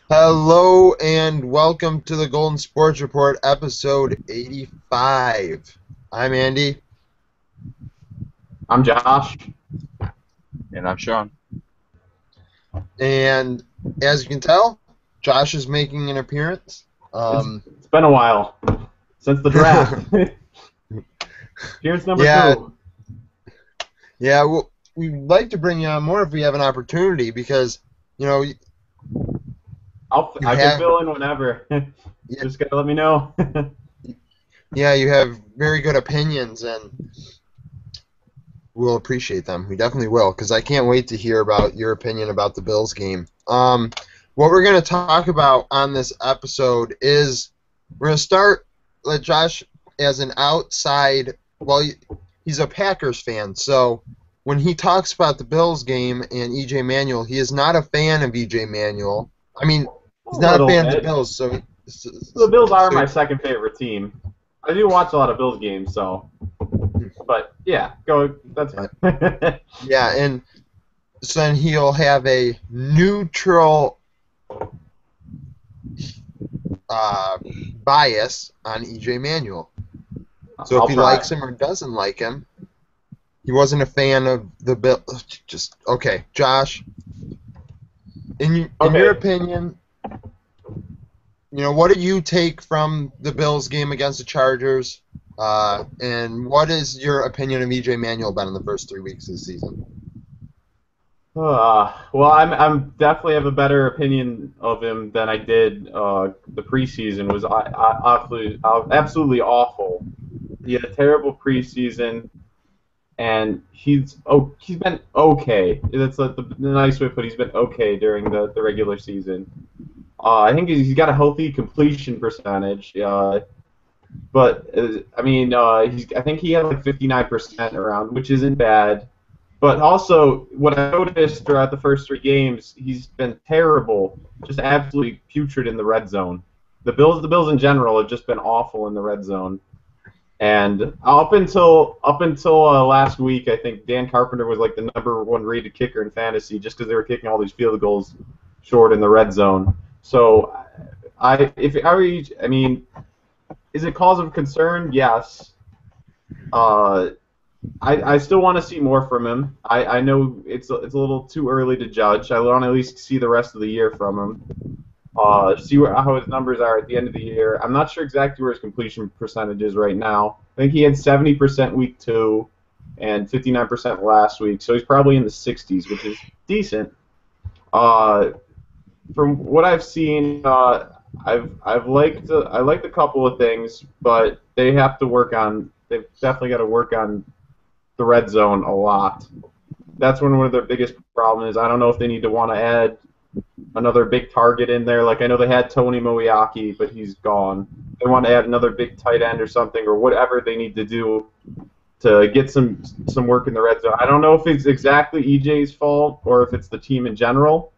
Hello and welcome to the Golden Sports Report, episode 85. I'm Andy. I'm Josh. And I'm Sean. And as you can tell, Josh is making an appearance. It's, it's been a while since the draft. Appearance number yeah, two. yeah. Well, we'd like to bring you on more if we have an opportunity because you I can have fill in whenever. yeah, Just gotta let me know. you have very good opinions and we'll appreciate them. We definitely will because I can't wait to hear about your opinion about the Bills game. What we're going to talk about on this episode is we're going to start with Josh as an outside. Well, he's a Packers fan, so when he talks about the Bills game and E.J. Manuel, he is not a fan of E.J. Manuel. I mean, A he's not a little fan of the bit. Bills, so The Bills are so my second favorite team. I do watch a lot of Bills games, so. But yeah, go. That's fine. yeah, and so then he'll have a neutral uh, bias on EJ Manuel. So if I'll he try. likes him or doesn't like him, he wasn't a fan of the Bill. Just okay, Josh. In your Okay. opinion, what did you take from the Bills game against the Chargers? And what is your opinion of EJ Manuel been in the first 3 weeks of the season? Well, I'm definitely have a better opinion of him than I did. The preseason was absolutely awful. He had a terrible preseason, and he's been okay. That's the nice way to put it. He's been okay during the regular season. I think he's got a healthy completion percentage. But I mean, I think he had like 59% around, which isn't bad. But also, what I noticed throughout the first three games, he's been terrible, just absolutely putrid in the red zone. The Bills in general have just been awful in the red zone. And up until last week, I think Dan Carpenter was like the number one rated kicker in fantasy, just because they were kicking all these field goals short in the red zone. So, I mean, is it cause of concern? Yes. Uh, I still want to see more from him. I know it's a little too early to judge. I want to at least see the rest of the year from him. See how his numbers are at the end of the year. I'm not sure exactly where his completion percentage is right now. I think he had 70% week 2 and 59% last week, so he's probably in the 60s, which is decent. Uh, from what I've seen, I liked a couple of things, but they have to work on. They've definitely got to work on the red zone a lot. That's one of their biggest problems is I don't know if they need to want to add another big target in there. Like I know they had Tony Moeaki, but he's gone. They want to add another big tight end or something or whatever they need to do to get some work in the red zone. I don't know if it's exactly EJ's fault or if it's the team in general,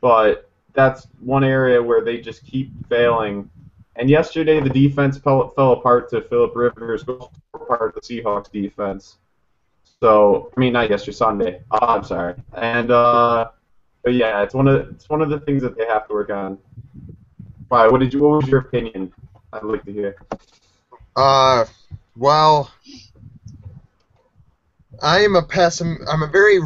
but that's one area where they just keep failing. And yesterday the defense fell apart to Philip Rivers, part of the Seahawks defense. So I mean, not yesterday, Sunday. I'm sorry. And but yeah, it's one of the things that they have to work on. Why? What was your opinion? I'd like to hear. Uh, well, I'm a very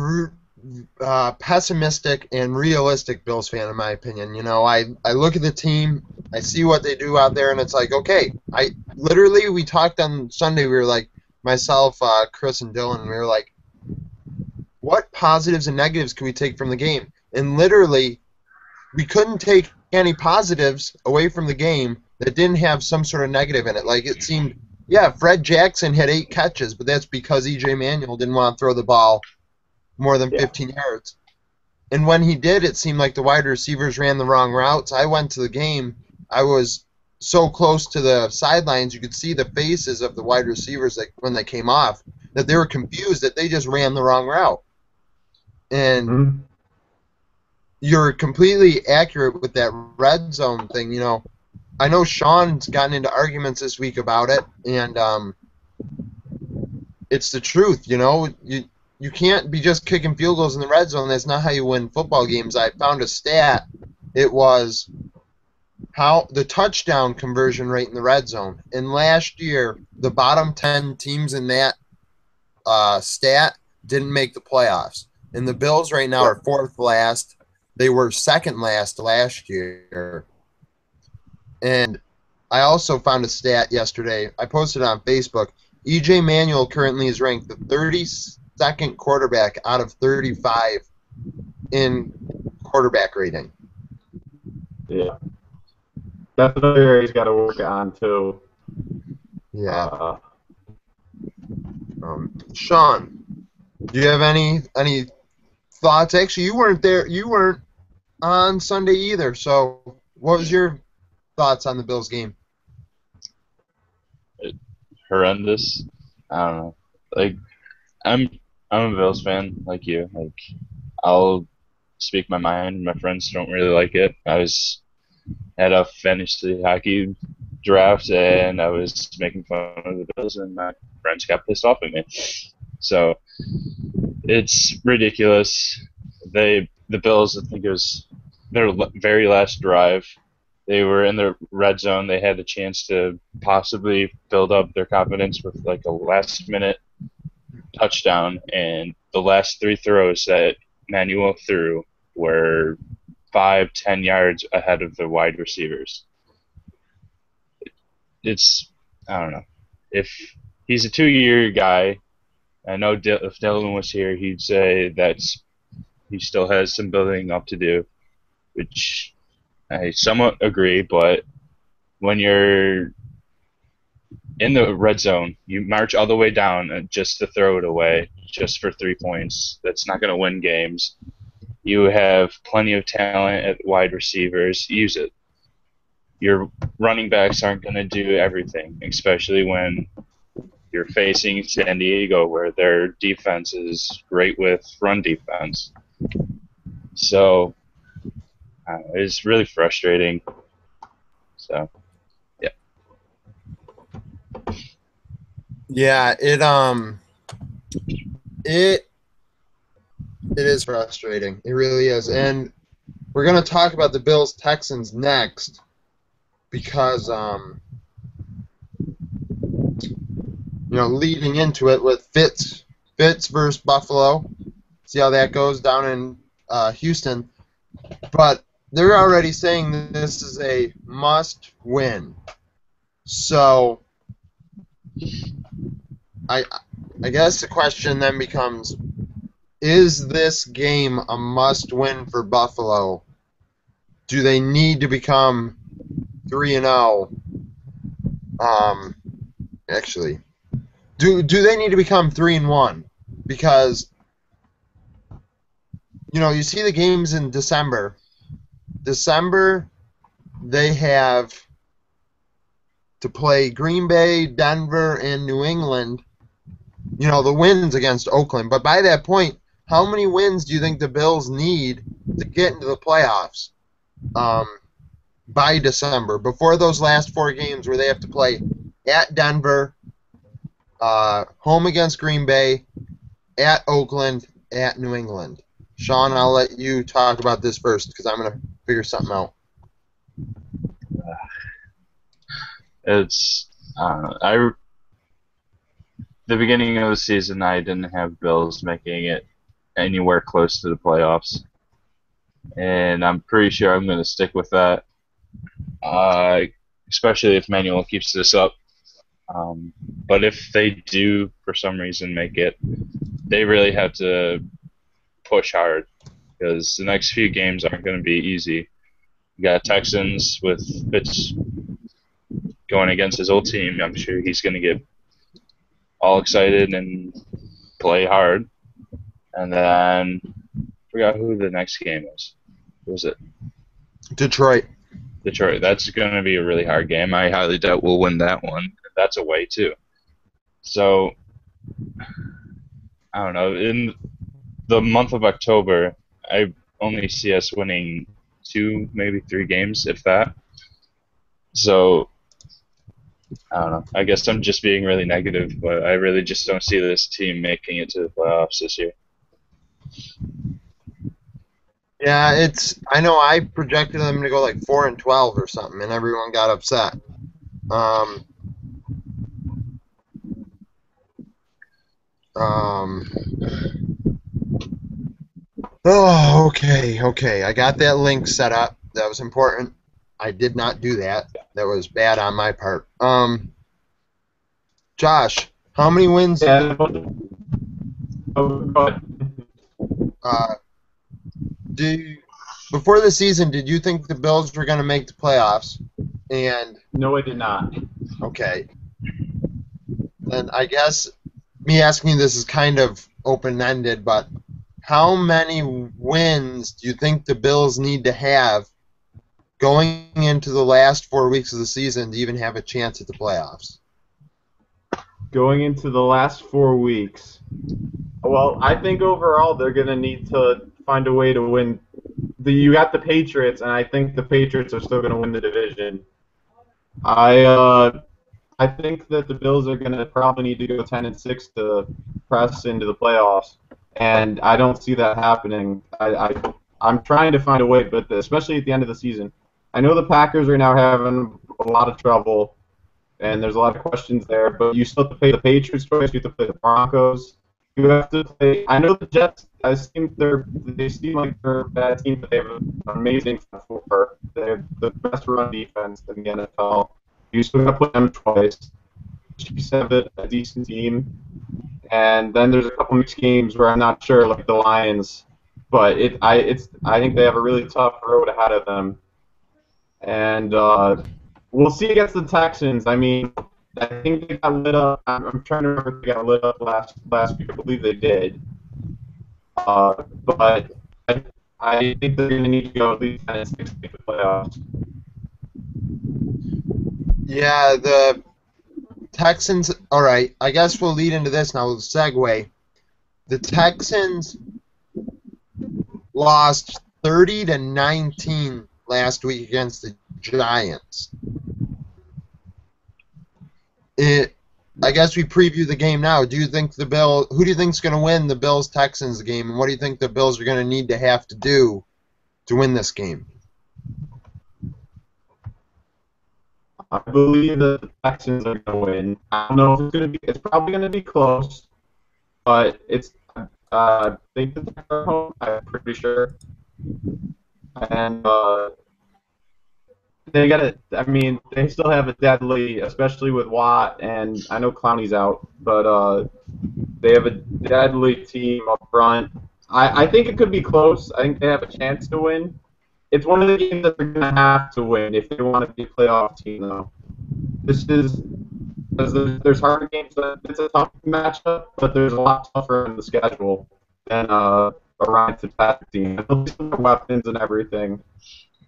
pessimistic and realistic Bills fan, in my opinion. I look at the team, I see what they do out there, and it's like, okay, we talked on Sunday. We were like, myself, Chris, and Dylan. We were like, what positives and negatives can we take from the game? And literally, we couldn't take any positives away from the game that didn't have some sort of negative in it. Like it seemed, yeah, Fred Jackson had 8 catches, but that's because E.J. Manuel didn't want to throw the ball more than Yeah. 15 yards. And when he did, it seemed like the wide receivers ran the wrong routes. I went to the game. I was so close to the sidelines, you could see the faces of the wide receivers when they came off, that they were confused that they just ran the wrong route. And Hmm. you're completely accurate with that red zone thing. I know Sean's gotten into arguments this week about it, and it's the truth. You can't be just kicking field goals in the red zone. That's not how you win football games. I found a stat It was how the touchdown conversion rate in the red zone. And last year, the bottom 10 teams in that stat didn't make the playoffs. And the Bills right now are fourth last. They were second last year. And I also found a stat yesterday. I posted it on Facebook. EJ Manuel currently is ranked the 32nd quarterback out of 35 in quarterback rating. Yeah. That's another area he's got to work on, too. Yeah. Sean, do you have any thoughts? Actually, you weren't there. You weren't on Sunday either. So, what was your thoughts on the Bills game? Horrendous. I don't know. Like, I'm I'm a Bills fan, like you. Like, I'll speak my mind. My friends don't really like it. I was at a fantasy hockey draft, and I was making fun of the Bills, and my friends got pissed off at me. So it's ridiculous. The Bills, I think it was their very last drive. They were in the red zone. They had a chance to possibly build up their confidence with like a last minute touchdown, and the last three throws that Manuel threw were 5-10 yards ahead of the wide receivers. It's I don't know. If he's a 2-year guy, I know if Dylan was here, he'd say that he still has some building up to do, which I somewhat agree. But when you're in the red zone, you march all the way down just to throw it away, just for 3 points. That's not going to win games. You have plenty of talent at wide receivers. Use it. Your running backs aren't going to do everything, especially when you're facing San Diego, where their defense is great with run defense. So it's really frustrating. So yeah. Yeah, it is frustrating. It really is. And we're gonna talk about the Bills Texans next because leading into it with Fitz versus Buffalo. See how that goes down in Houston. But they're already saying this is a must win. So I guess the question then becomes, is this game a must win for Buffalo? Do they need to become 3-0? Actually, do they need to become 3-1? Because you see the games in December. December, they have to play Green Bay, Denver, and New England. The wins against Oakland. But by that point, how many wins do you think the Bills need to get into the playoffs by December, before those last 4 games where they have to play at Denver, home against Green Bay, at Oakland, at New England? Sean, I'll let you talk about this first because I'm going to figure something out. It's the beginning of the season, I didn't have Bills making it anywhere close to the playoffs, and I'm pretty sure I'm going to stick with that, especially if Manuel keeps this up. But if they do, for some reason, make it, they really have to push hard because the next few games aren't going to be easy. You got Texans with Fitz going against his old team. I'm sure he's going to get all excited and play hard. And then I forgot who the next game is. Who was it? Detroit. That's going to be a really hard game. I highly doubt we'll win that one. That's away too. So I don't know. In the month of October, I only see us winning 2, maybe 3 games, if that. So I don't know. I guess I'm just being really negative, but I really just don't see this team making it to the playoffs this year. Yeah, it's. I know I projected them to go like 4-12 or something, and everyone got upset. Um, um, oh, okay, okay. I got that link set up. That was important. I did not do that. That was bad on my part. Josh, how many wins? Yeah, but Uh, do you, before the season, did you think the Bills were going to make the playoffs? And no, I did not. okay, then I guess me asking you this is kind of open ended, but how many wins do you think the Bills need to have going into the last 4 weeks of the season to even have a chance at the playoffs? Going into the last 4 weeks, well, I think overall they're going to need to find a way to win. You got the Patriots, and I think the Patriots are still going to win the division. I I think that the Bills are going to probably need to go 10-6 to press into the playoffs, and I don't see that happening. I'm trying to find a way, but especially at the end of the season, I know the Packers are now having a lot of trouble, and there's a lot of questions there. But you still have to play the Patriots twice. You have to play the Broncos. You have to play. I know the Jets. They seem like they're a bad team, but they have an amazing front four. They have the best run defense in the NFL. You still got to play them twice. Chiefs have a decent team, and then there's a couple mixed games where I'm not sure, like the Lions. But I think they have a really tough road ahead of them, and we'll see against the Texans. I mean, I think they got lit up. I'm trying to remember if they got lit up last week. I believe they did. But I think they're going to need to go at least 10-6 to make the playoffs. Yeah, the Texans. All right, I guess we'll lead into this now. We'll segue. The Texans lost 30-19 last week against the Giants. I guess we preview the game now. Do you think who do you think is going to win the Bills Texans game, and what do you think the Bills are going to need to have to do to win this game? I believe that the Texans are going to win. I don't know if it's going to be. It's probably going to be close, but it's. I think the Texans are home. I'm pretty sure, and they got it. I mean, they still have a deadly, especially with Watt, and I know Clowney's out, but they have a deadly team up front. I think it could be close. I think they have a chance to win. It's one of the games that they're going to have to win if they want to be a playoff team, though. This is because there's harder games. It's a tough matchup, but there's a lot tougher in the schedule than a Ryan Fitzpatrick team. They'll be some weapons and everything,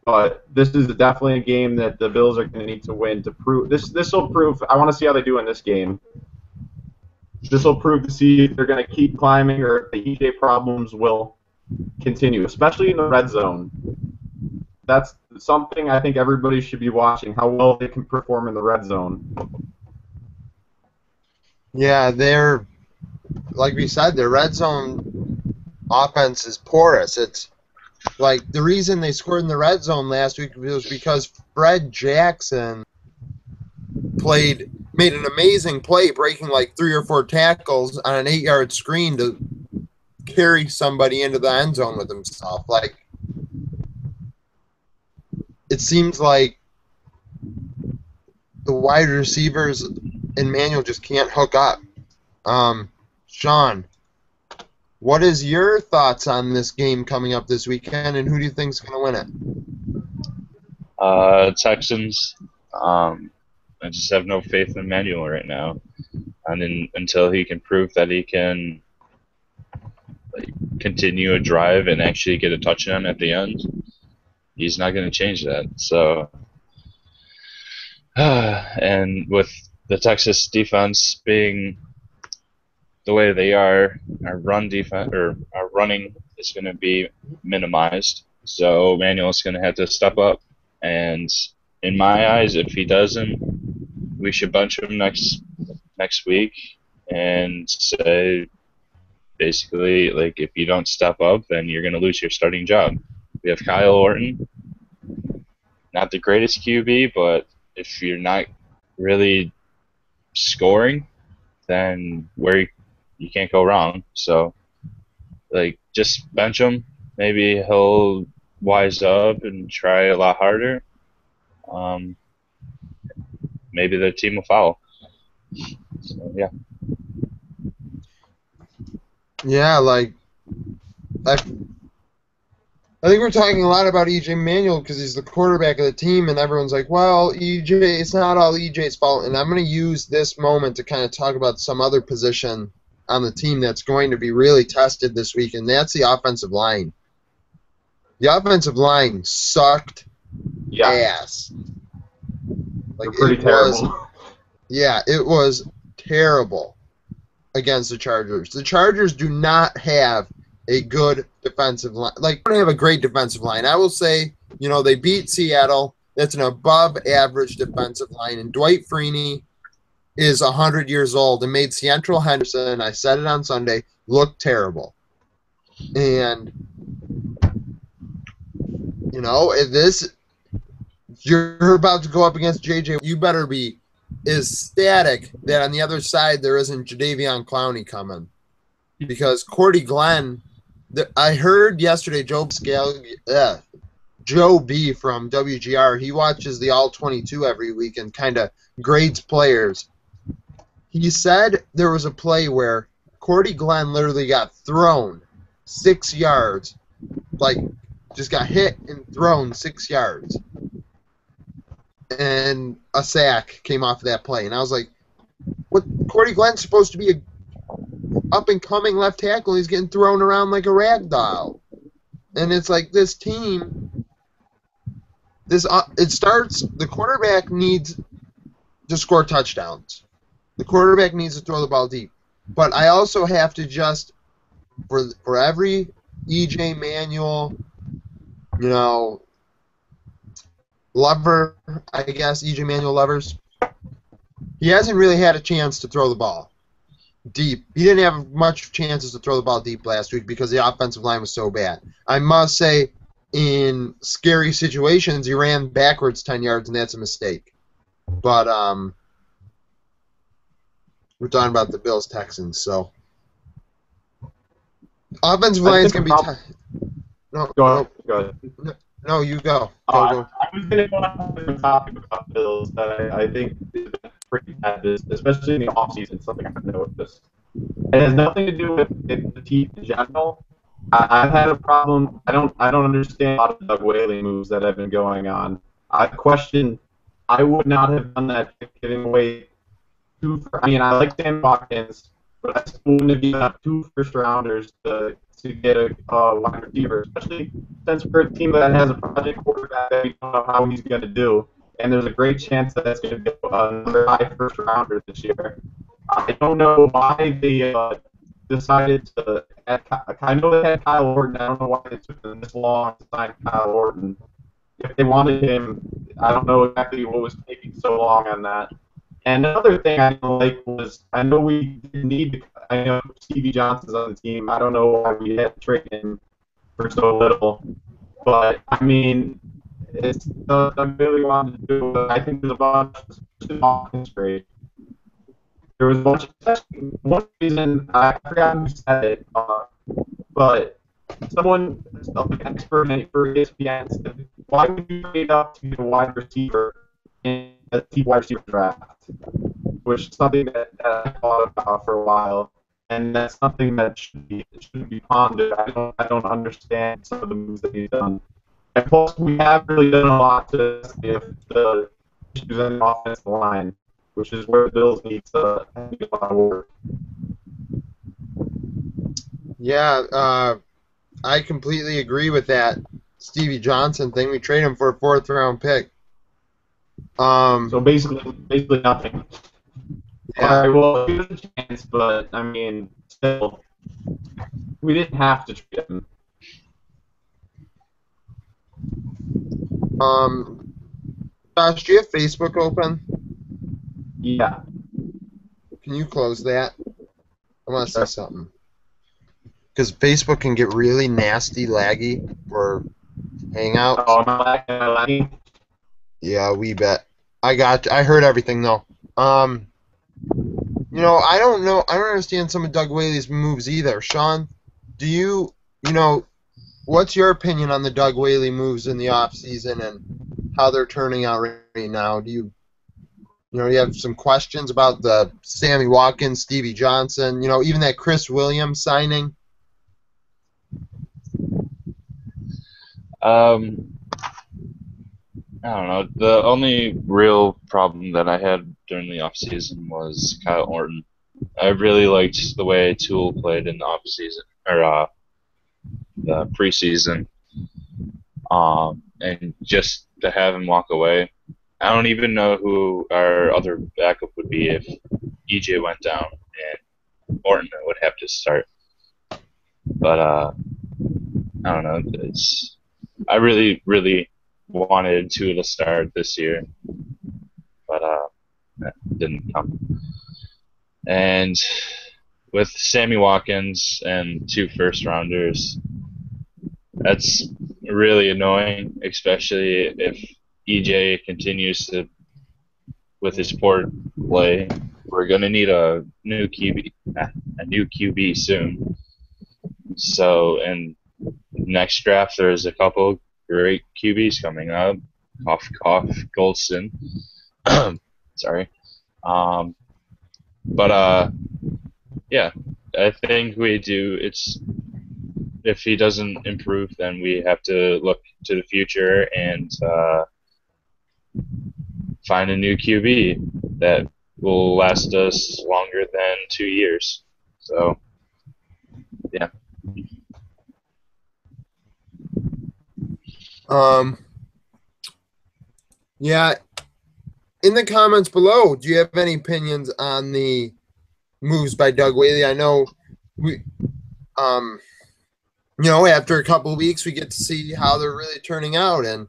but this is definitely a game that the Bills are going to need to win to prove this. This will prove. I want to see how they do in this game. This will prove to see if they're going to keep climbing or if the EJ problems will continue, especially in the red zone. That's something I think everybody should be watching, how well they can perform in the red zone. Yeah, they're like we said, their red zone offense is porous. It's like the reason they scored in the red zone last week was because Fred Jackson made an amazing play, breaking like 3 or 4 tackles on an 8-yard screen to carry somebody into the end zone with himself. Like, it seems like the wide receivers in Manuel just can't hook up. Sean, what is your thoughts on this game coming up this weekend, and who do you think is going to win it? Texans. I just have no faith in Manuel right now, and until he can prove that he can continue a drive and actually get a touchdown at the end, he's not going to change that. So, and with the Texas defense being the way they are, our running is going to be minimized. So Manuel's going to have to step up, and in my eyes, if he doesn't, we should bench him next week and say basically, like, if you don't step up, then you're going to lose your starting job. We have Kyle Orton, not the greatest QB, but if you're not really scoring, then you can't go wrong. So, like, just bench him. Maybe he'll wise up and try a lot harder. Um, maybe the team will follow. So, yeah. Yeah, like I, I think we're talking a lot about EJ Manuel because he's the quarterback of the team, and everyone's like, "Well, EJ, it's not all EJ's fault." And I'm going to use this moment to kind of talk about some other position on the team that's going to be really tested this week, and that's the offensive line. The offensive line sucked Yeah, ass. Like they're pretty it was, terrible. yeah, it was terrible against the Chargers. The Chargers do not have a good defensive line. Like, they don't have a great defensive line. I will say, they beat Seattle. That's an above-average defensive line. And Dwight Freeney is 100 years old and made Seattle Henderson, I said it on Sunday, look terrible. And, if you're about to go up against JJ, you better be ecstatic that on the other side there isn't Jadeveon Clowney coming. Because Cordy Glenn, I heard yesterday Joe B from WGR, he watches the All-22 every week and kind of grades players. He said there was a play where Cordy Glenn literally got thrown 6 yards, like just got hit and thrown 6 yards. And a sack came off of that play. And I was like, what? Cordy Glenn's supposed to be a up-and-coming left tackle. He's getting thrown around like a rag doll. And it's like this team, the quarterback needs to score touchdowns. The quarterback needs to throw the ball deep. But I also have to just, for every EJ Manuel, lover, I guess, EJ Manuel lovers, he hasn't really had a chance to throw the ball deep. He didn't have much chances to throw the ball deep last week because the offensive line was so bad. I must say, in scary situations, he ran backwards 10 yards, and that's a mistake. But we're talking about the Bills-Texans, so offensive line is going to be Go ahead. No, you go. Go. I was going to go on a topic about Bills that I think is pretty bad, especially in the offseason, something I've noticed. It has nothing to do with the team in general. I've had a problem. I don't understand a lot of the Doug Whaley moves that have been going on. I would not have done that giving away I like Dan Watkins, but I still wouldn't have given up 2 first-rounders to get a wide receiver, especially since we're a team that has a project quarterback that we don't know how he's going to do, and there's a great chance that that's going to be another high first-rounder this year. I don't know why they decided to add. I know they had Kyle Orton. I don't know why they took them this long to sign Kyle Orton. If they wanted him, I don't know exactly what was taking so long on that. And another thing I didn't like was I know we didn't need. I know Stevie Johnson's on the team. I don't know why we had to trade him for so little, but I mean, it's I really wanted to do. I think there's a bunch of great. There was a bunch of one reason I forgot who said it, but someone, an expert for ESPN, said, "Why would you trade up to get a wide receiver in a deep wide receiver draft?" Which is something that I thought about for a while, and that's something that should be pondered. I don't understand some of the moves that he's done. And plus, we have really done a lot to if the issues on the offensive line, which is where the Bills need to do a lot of work. Yeah, I completely agree with that Stevie Johnson thing. We trade him for a 4th-round pick. So basically nothing. Yeah. All right, well, he was a chance, but I mean, still, we didn't have to trade him. Josh, do you have Facebook open? Yeah. Can you close that? I want to say something. Because Facebook can get really nasty laggy for Hangouts. Oh, am I lagging? Yeah, we bet. I heard everything though. I don't know. I don't understand some of Doug Whaley's moves either. Sean, do you know, what's your opinion on the Doug Whaley moves in the offseason and how they're turning out right now? Do you have some questions about the Sammy Watkins, Stevie Johnson, even that Chris Williams signing? Um, I don't know. The only real problem that I had during the off season was Kyle Orton. I really liked the way Tool played in the off season or the preseason, and just to have him walk away. I don't even know who our other backup would be if EJ went down and Orton would have to start. But I don't know. I really, really wanted Tua to start this year, but that didn't come. And with Sammy Watkins and 2 first rounders, that's really annoying, especially if EJ continues to with his poor play. We're gonna need a new QB soon. So, and next draft, there's a couple great QBs coming up. Cough, cough, Golston. Sorry. Um, but yeah, I think we do. If he doesn't improve, then we have to look to the future and find a new QB that will last us longer than 2 years. So, yeah. Um, yeah, in the comments below, do you have any opinions on the moves by Doug Whaley? I know after a couple of weeks, we get to see how they're really turning out. And,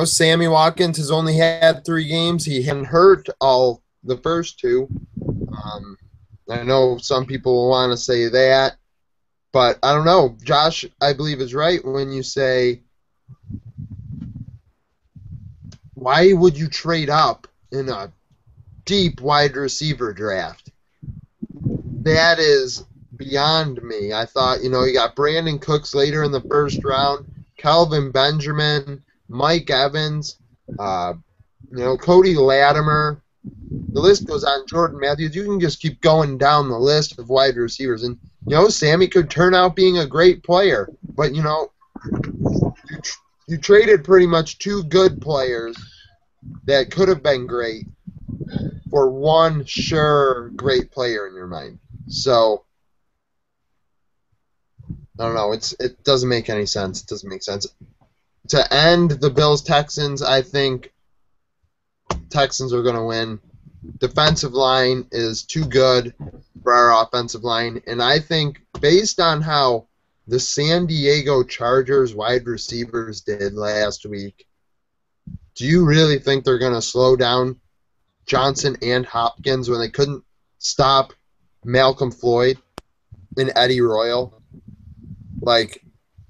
Sammy Watkins has only had 3 games. He hadn't hurt all the first 2. I know some people will want to say that, but I don't know. Josh, I believe, is right when you say, why would you trade up in a deep wide receiver draft? That is beyond me. I thought, you got Brandon Cooks later in the first round, Kelvin Benjamin, Mike Evans, Cody Latimer. The list goes on. Jordan Matthews. You can just keep going down the list of wide receivers. And, Sammy could turn out being a great player. But, you traded pretty much 2 good players that could have been great for one sure great player in your mind. So, I don't know. It doesn't make any sense. It doesn't make sense. To end the Bills-Texans, I think Texans are going to win. Defensive line is too good for our offensive line. And I think based on how the San Diego Chargers wide receivers did last week, do you really think they're going to slow down Johnson and Hopkins when they couldn't stop Malcolm Floyd and Eddie Royal? Like,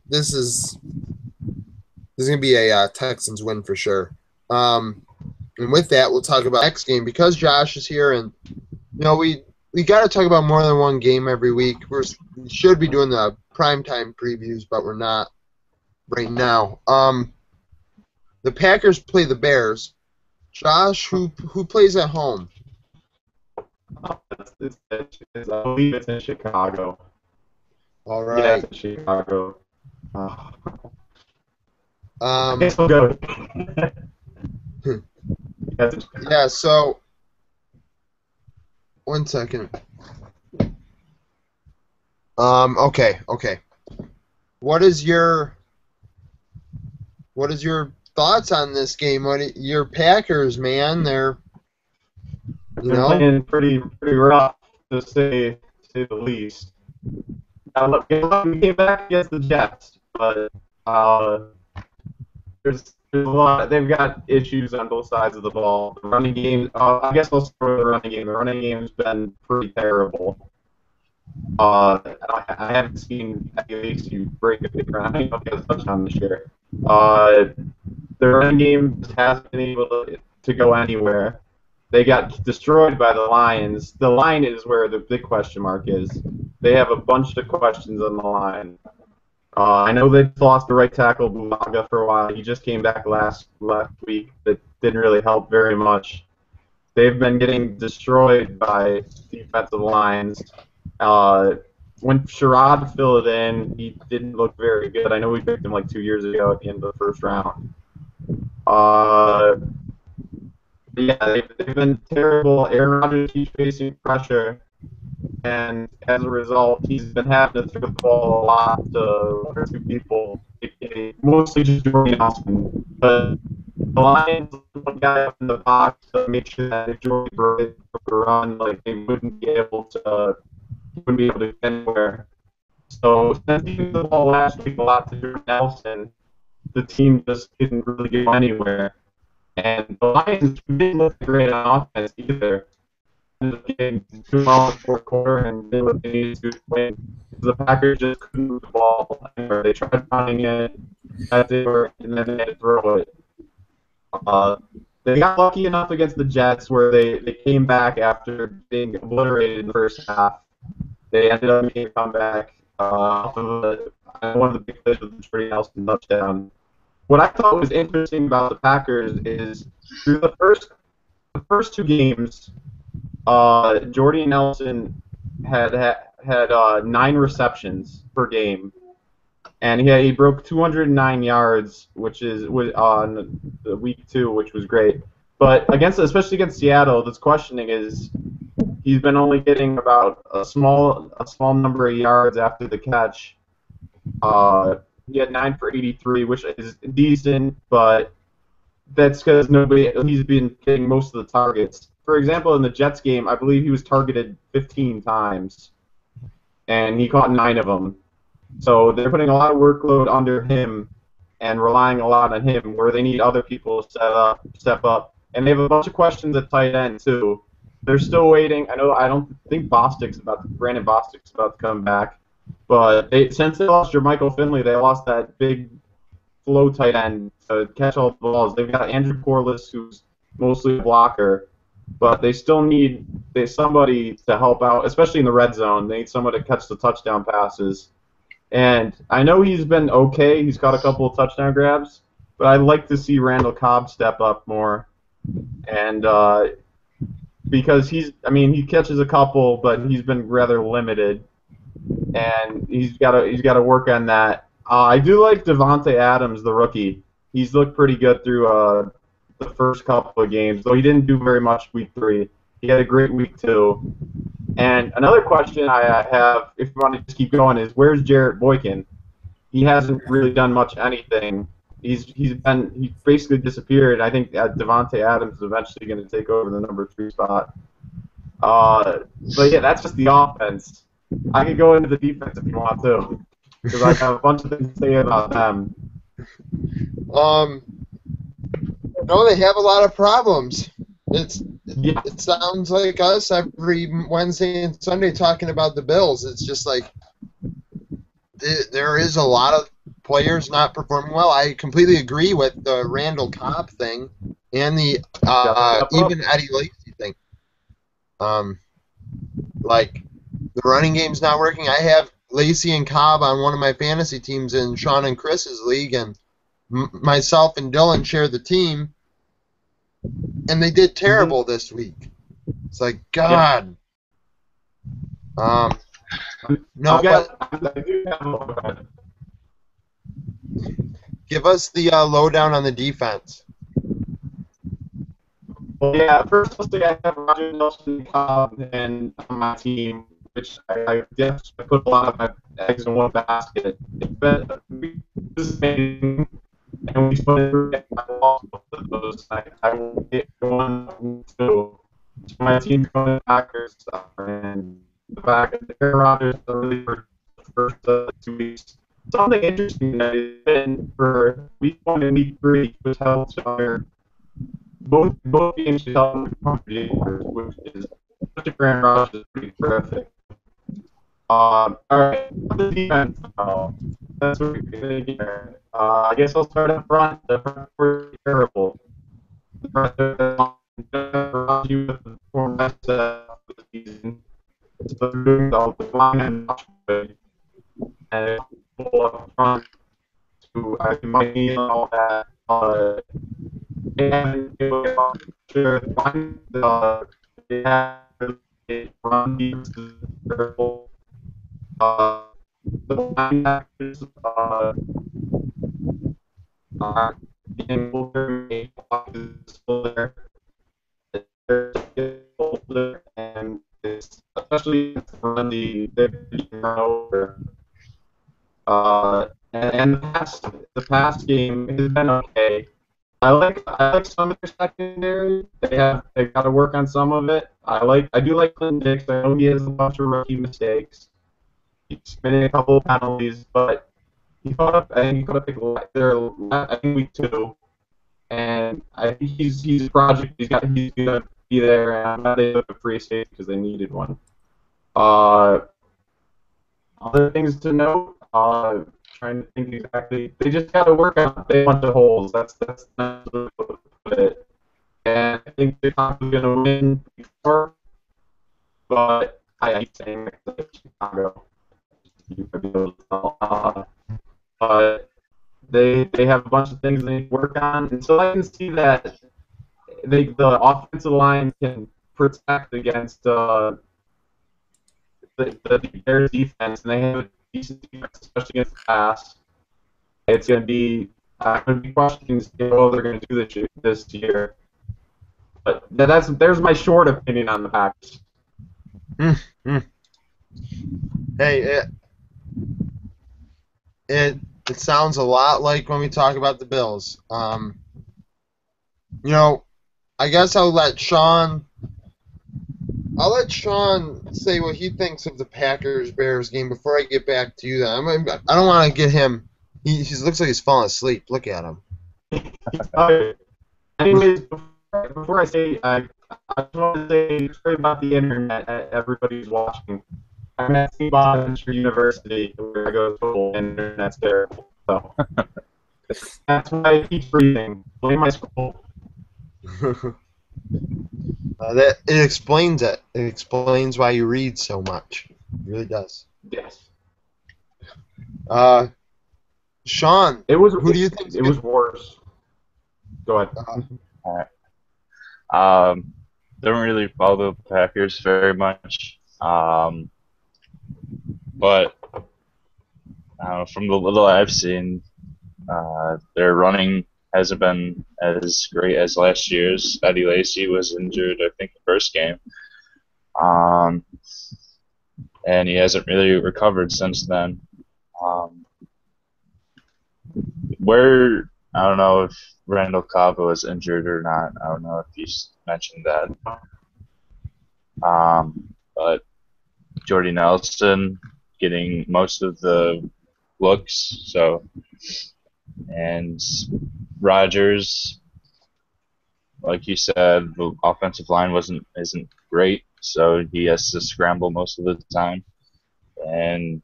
this is going to be a Texans win for sure. And with that, we'll talk about the next game. Because Josh is here, and we got to talk about more than one game every week. We should be doing the primetime previews, but we're not right now. The Packers play the Bears. Josh, who plays at home? I believe it's in Chicago. All right. Yeah, it's in Chicago. I Um, guess we'll go. yeah, so one second. Okay. What is your thoughts on this game? Your Packers, man? They're playing pretty rough, to say the least. We came back against the Jets, but there's a lot. They've got issues on both sides of the ball. The running game. I guess I'll start with the running game. The running game's been pretty terrible. I haven't seen ASU break a big run. I don't know if you guys touched on this year. Uh, their running game just hasn't been able to go anywhere. They got destroyed by the Lions. The line is where the big question mark is. They have a bunch of questions on the line. I know they lost the right tackle, Bulaga, for a while. He just came back last week. That didn't really help very much. They've been getting destroyed by defensive lines. Uh, when Sherrod filled in, he didn't look very good. I know we picked him like 2 years ago at the end of the first round. Uh, yeah, they've been terrible. Aaron Rodgers keeps facing pressure, and as a result, he's been having to throw the ball a lot to one or two people, mostly just Jordy Nelson. But the Lions one guy up in the box to make sure that if Jordy broke it for a run, like they wouldn't be able to, he wouldn't be able to get anywhere. So since he threw the ball last week a lot to Jordy Nelson, the team just didn't really go anywhere. And the Lions didn't look great on offense either. Ended up getting too well in the fourth quarter and did what they needed to win. The Packers just couldn't move the ball anywhere. They tried running it, that didn't work, and then they had to throw it. They got lucky enough against the Jets where they came back after being obliterated in the first half. They ended up making a comeback off of one of the big plays with the Jordy Nelson touchdown. What I thought was interesting about the Packers is through the first two games, Jordy Nelson had 9 receptions per game, and he broke 209 yards, which is on the week 2, which was great. But especially against Seattle, this questioning is he's been only getting about a small number of yards after the catch. He had 9 for 83, which is decent, but that's because he's been getting most of the targets. For example, in the Jets game, I believe he was targeted 15 times, and he caught 9 of them. So they're putting a lot of workload under him and relying a lot on him, where they need other people to step up. And they have a bunch of questions at tight end too. They're still waiting. I don't think Brandon Bostic's about to come back, but since they lost Jermichael Finley, they lost that big flow tight end to catch all the balls. They've got Andrew Corliss, who's mostly a blocker, but they still need somebody to help out, especially in the red zone. They need someone to catch the touchdown passes. And I know he's been okay. He's got a couple of touchdown grabs, but I'd like to see Randall Cobb step up more. And because he catches a couple, but he's been rather limited, and he's got to work on that. I do like Devontae Adams, the rookie. He's looked pretty good through the first couple of games, though he didn't do very much week 3. He had a great week 2. And another question I have, if you want to just keep going, is where's Jarrett Boykin? He hasn't really done much anything. He basically disappeared. I think Devontae Adams is eventually going to take over the number 3 spot. But yeah, that's just the offense. I could go into the defense if you want to, because I have a bunch of things to say about them. No, they have a lot of problems. Yeah. It sounds like us every Wednesday and Sunday talking about the Bills. It's just like there is a lot of players not performing well. I completely agree with the Randall Cobb thing and the even Eddie Lacy thing. Like the running game's not working. I have Lacy and Cobb on one of my fantasy teams in Sean and Chris's league, and myself and Dylan share the team, and they did terrible this week. It's like, God. No, but give us the lowdown on the defense. Well, yeah, first I'll say I have Roger Nelson Cobb and on my team, which I guess I put a lot of my eggs in one basket. But this is amazing, and we split both of those. I will get 1, 2. So my team's going to Packers, and the back of the Aaron Rodgers really for the first 2 weeks. Something interesting that has been for week 1 and week 3 was held to both games held which is such a Aaron Rodgers is pretty terrific. All right, the defense. That's what we're going to get. I guess I'll start up front. The front were terrible. The front around you with the rest of the season. So they're doing all the line and good. And people up front who I might need and all that. And it was sure they have a run defense is terrible. Uh, the linebackers are getting older, is still there. They're getting older, and it's especially when they're getting over. And the past game has been okay. I like some of their secondary. They got to work on some of it. I do like Clinton Dix. I know he has a bunch of rookie mistakes. He's spinning a couple of penalties, but he caught up. I think he caught up there. I think week 2, and I think he's a project. He's gonna be there, and I'm glad they took a free safety because they needed one. Uh, Other things to note. Trying to think exactly. They just got to work on a bunch of holes. That's it. And I think they're probably going to win before, but I hate saying that Chicago. You might be able to tell. But they have a bunch of things they need to work on, and so I can see that the offensive line can protect against their defense, and they have a decent defense, especially against the pass. It's going to be questions. Oh, they're going to do this year. But there's my short opinion on the Packers. Hey, it sounds a lot like when we talk about the Bills. You know, I guess I'll let Sean say what he thinks of the Packers-Bears game before I get back to you. Then I don't want to get him. He looks like he's falling asleep. Look at him. Anyways, before I say, I just want to say sorry about the internet. Everybody's watching. I'm at St. Bonaventure University, where I go to school, and the internet's terrible. So that's why I keep breathing. Blame my school. That it explains it. It explains why you read so much. It really does. Yes. Sean, who do you think? It was worse. Go ahead. All right. Don't really follow the Packers very much. But from the little I've seen, their running hasn't been as great as last year's. Eddie Lacy was injured, I think, the first game. And he hasn't really recovered since then. I don't know if Randall Cobb was injured or not. I don't know if you mentioned that. But Jordy Nelson getting most of the looks, and Rodgers, like you said, the offensive line isn't great, so he has to scramble most of the time and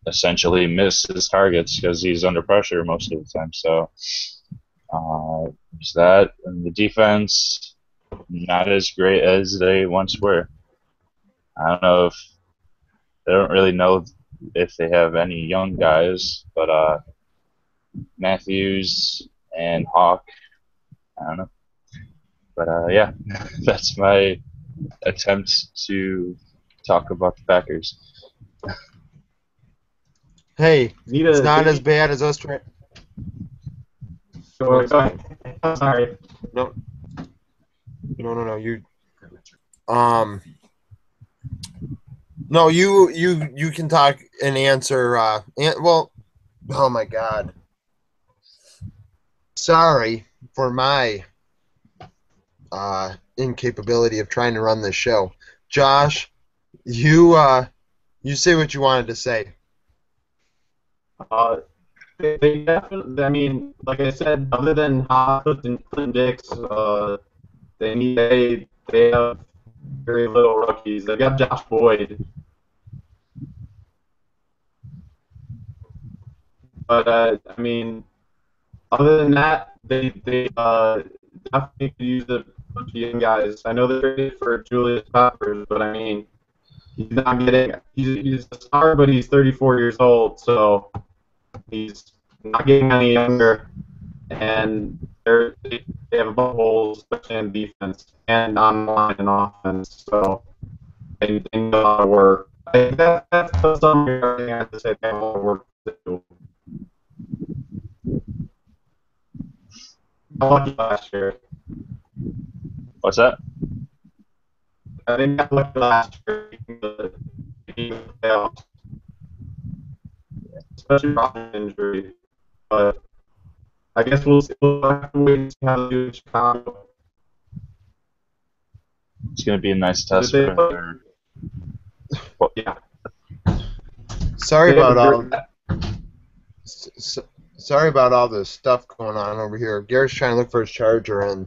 essentially miss his targets because he's under pressure most of the time. So there's that, and the defense not as great as they once were. I don't know if they don't really know if they have any young guys, but Matthews and Hawk, I don't know. But yeah, that's my attempt to talk about the Packers. Hey, it's not as bad as us trying. Go ahead. I'm sorry. No. You. No, you can talk and answer. Well, oh my God. Sorry for my incapability of trying to run this show. Josh, you say what you wanted to say. They definitely. I mean, like I said, other than Hoffman and Clinton Dix, they have very little rookies. They got Josh Boyd, But I mean, other than that, they definitely could use a bunch of young guys. I know they're traded for Julius Peppers, but I mean, he's not getting. He's a star, but he's 34 years old, so he's not getting any younger. And they have a bunch of holes, especially in defense and on the line and offense. So they need a lot of work. I think that's the summary I have to say. They have a lot of work to do. Got lucky last year. What's that? I think got lucky last year making the playoffs, especially Robin's injury. But I guess we'll have to wait and see how they do in Chicago. It's going to be a nice Did test they for play? Yeah. Sorry They have about a great- sorry about all this stuff going on over here. Garrett's trying to look for his charger and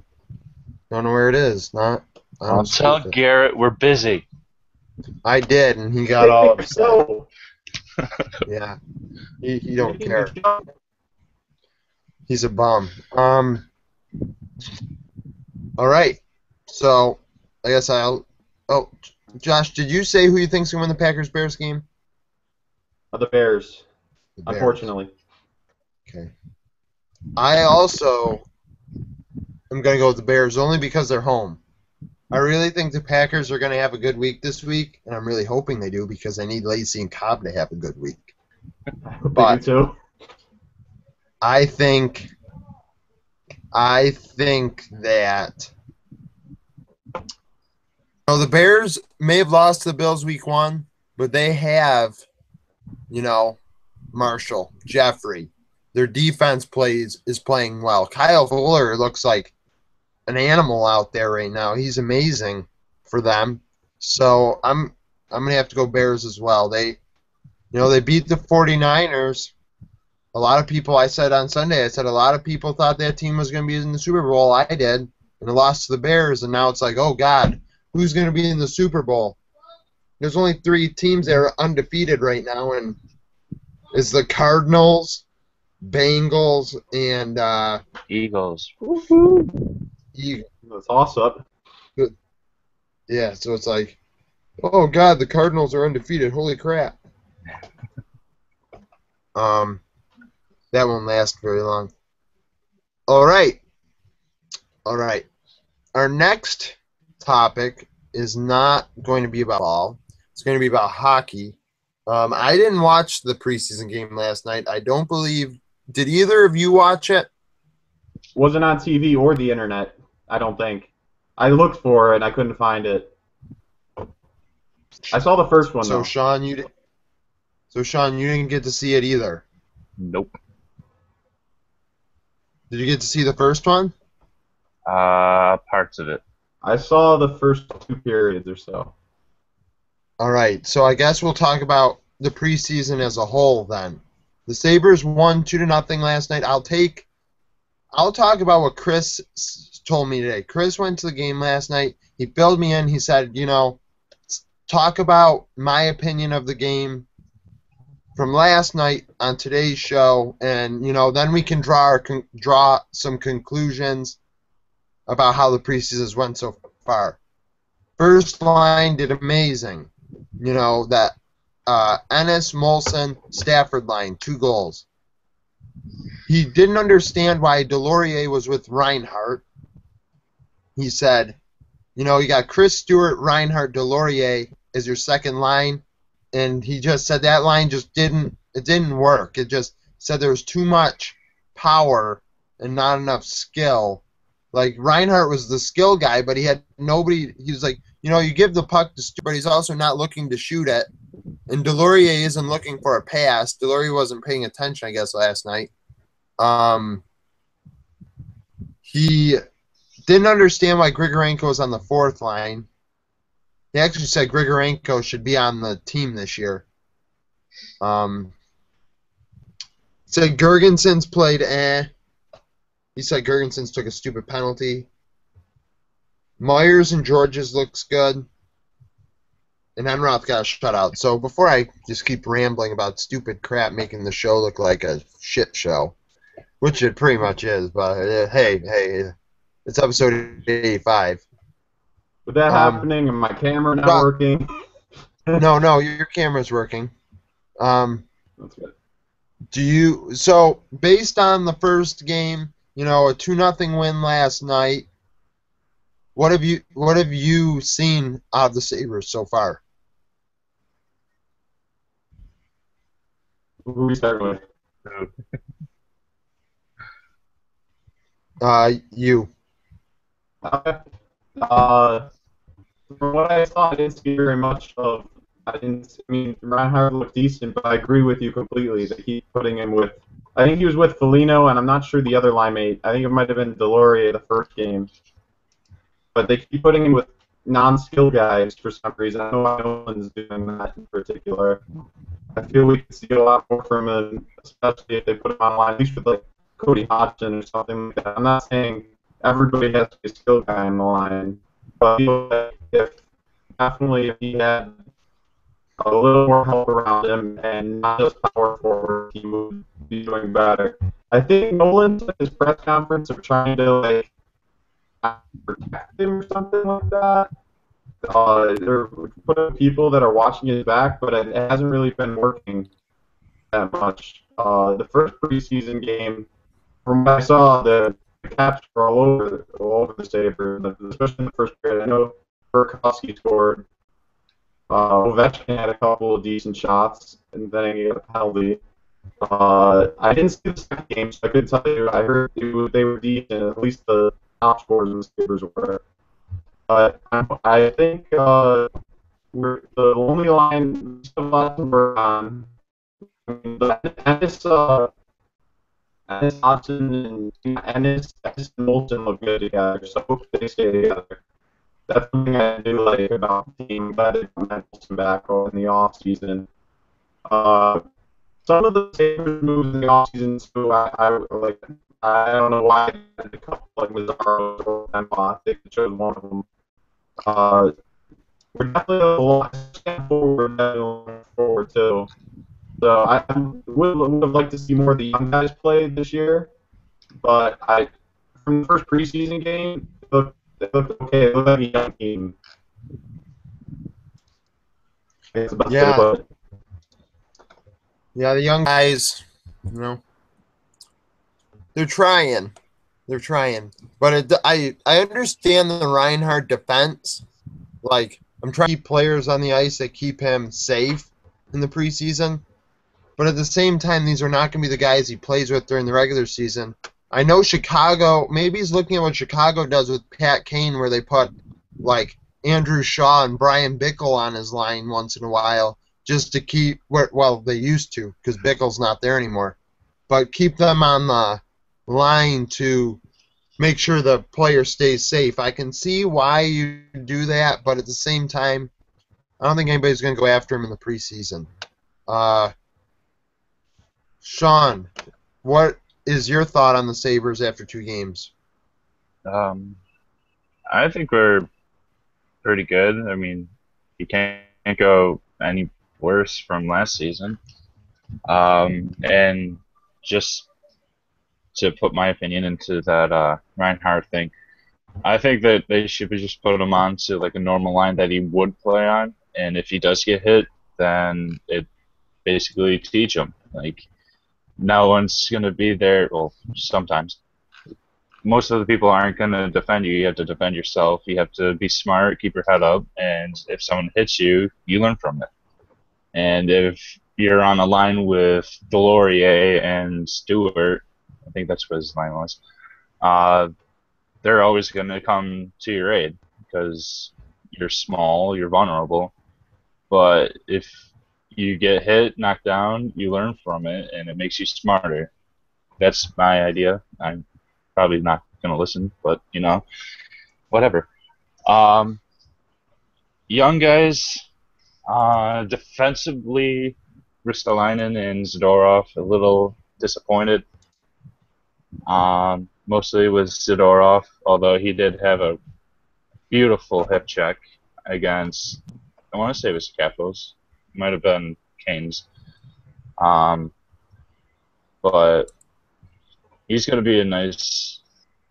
don't know where it is. Not. I I'll don't tell speak it. Garrett we're busy. I did, and he got all upset. So, Yeah, he don't making care. the jump. He's a bum. All right. So I guess I'll. Oh, Josh, did you say who you think's gonna win the Packers-Bears game? The Bears, The Bears. unfortunately. Okay. I also am gonna go with the Bears only because they're home. I really think the Packers are gonna have a good week this week, and I'm really hoping they do because I need Lacey and Cobb to have a good week. I hope But- they do too. I think that the Bears may have lost to the Bills week 1, but they have, Marshall, Jeffrey. Their defense is playing well. Kyle Fuller looks like an animal out there right now. He's amazing for them. So I'm gonna have to go Bears as well. They beat the 49ers. A lot of people, I said on Sunday, a lot of people thought that team was going to be in the Super Bowl. I did. And it lost to the Bears, and now it's like, oh, God, who's going to be in the Super Bowl? There's only 3 teams that are undefeated right now, and it's the Cardinals, Bengals, and Eagles. Eagles. That's awesome. Yeah, so it's like, oh, God, the Cardinals are undefeated. Holy crap. That won't last very long. All right. Our next topic is not going to be about ball. It's going to be about hockey. I didn't watch the preseason game last night. I don't believe. Did either of you watch it? Wasn't on TV or the internet, I don't think. I looked for it and I couldn't find it. I saw the first one So though. Sean, you didn't get to see it either. Nope. Did you get to see the first one? Parts of it. I saw the first 2 periods or so. All right, so I guess we'll talk about the preseason as a whole then. The Sabres won 2-0 last night. I'll talk about what Chris told me today. Chris went to the game last night. He filled me in. He said, talk about my opinion of the game from last night on today's show, and then we can draw some conclusions about how the preseasons went so far. First line did amazing. That Ennis, Molson, Stafford line, 2 goals. He didn't understand why Delorier was with Reinhart. He said, you got Chris Stewart, Reinhart, Delorier as your second line, and he just said that line just didn't work. It just said there was too much power and not enough skill. Like, Reinhart was the skill guy, but he had nobody. He was like, you give the puck to Stewart, but he's also not looking to shoot it. And Delorier isn't looking for a pass. Delorier wasn't paying attention, I guess, last night. He didn't understand why Grigorenko was on the 4th line. He actually said Grigorenko should be on the team this year. Said Gergensons played He said Gergensons took a stupid penalty. Myers and Georges looks good. and Enroth got a shutout. So before I just keep rambling about stupid crap making the show look like a shit show, which it pretty much is, but hey, it's episode 85. With that Um, happening and my camera not but working, no, your camera's working. Um, that's good. so based on the first game, a 2-0 win last night, what have you seen out of the Sabres so far? Who we start with? So, You. Okay. Uh, from what I saw, I didn't see very much of. I didn't. I mean, Reinhardt looked decent, but I agree with you completely. They keep putting him with. I think he was with Foligno, and I'm not sure the other line mate. I think it might have been Delorier the first game, but they keep putting him with non-skill guys for some reason. I don't know why Nolan's doing that in particular. I feel we could see a lot more from him, especially if they put him on line, at least with like Cody Hodgson or something like that. I'm not saying everybody has to be a skill guy on the line, but I feel like definitely if he had a little more help around him and not just power forward, he would be doing better. I think Nolan took his press conference of trying to like protect him or something like that. They're putting people that are watching his back, but it hasn't really been working that much. The first preseason game, from what I saw, the Caps were all over the Sabres, especially in the first period. I know Burakovsky scored. Ovechkin had a couple of decent shots, and then he got a penalty. I didn't see the second game, so I couldn't tell you. I heard they were decent, at least the top scorers in the Sabres were. But I think we're the only line we still have lots to work on. I mean, Ennis Hodgson and Ennis and Molson look good together, so I hope they stay together. That's something I do like about the team. I'm glad they got Molson back in the off season. Uh, some of the Sabres moves in the off season too. I like. I don't know why I had a couple like Mazzaro or Benoit. They could chose one of them. Uh, we're definitely a lot forward too. So I would have liked to see more of the young guys play this year, but from the first preseason game, it looked okay. It looked like a young team. I think it's the best way to Yeah, put it. yeah, the young guys, you know, they're trying. They're trying. But I understand the Reinhardt defense. Like, I'm trying to keep players on the ice that keep him safe in the preseason. But at the same time, these are not going to be the guys he plays with during the regular season. I know Chicago, maybe he's looking at what Chicago does with Pat Kane, where they put, like, Andrew Shaw and Brian Bickle on his line once in a while, just to keep, well, they used to, because Bickle's not there anymore. But keep them on the line to make sure the player stays safe. I can see why you do that, but at the same time, I don't think anybody's going to go after him in the preseason. Uh, Sean, what is your thought on the Sabres after 2 games? um, I think we're pretty good. I mean, you can't go any worse from last season. And just to put my opinion into that Reinhardt thing, I think that they should just put him on to like a normal line that he would play on, and if he does get hit, then it basically teach him. Like no one's gonna be there. Well, sometimes most of the people aren't gonna defend you. You have to defend yourself. You have to be smart, keep your head up, and if someone hits you, you learn from it. And if you're on a line with Delorier and Stewart, I think that's what his line was. Uh, they're always going to come to your aid because you're small, you're vulnerable. But if you get hit, knocked down, you learn from it, and it makes you smarter. That's my idea. I'm probably not going to listen, but whatever. Um, young guys, defensively, Ristolainen and Zadorov a little disappointed. Mostly with Zadorov, although he did have a beautiful hip check against I want to say it was Capitals. It might have been Canes. Um, but he's going to be a nice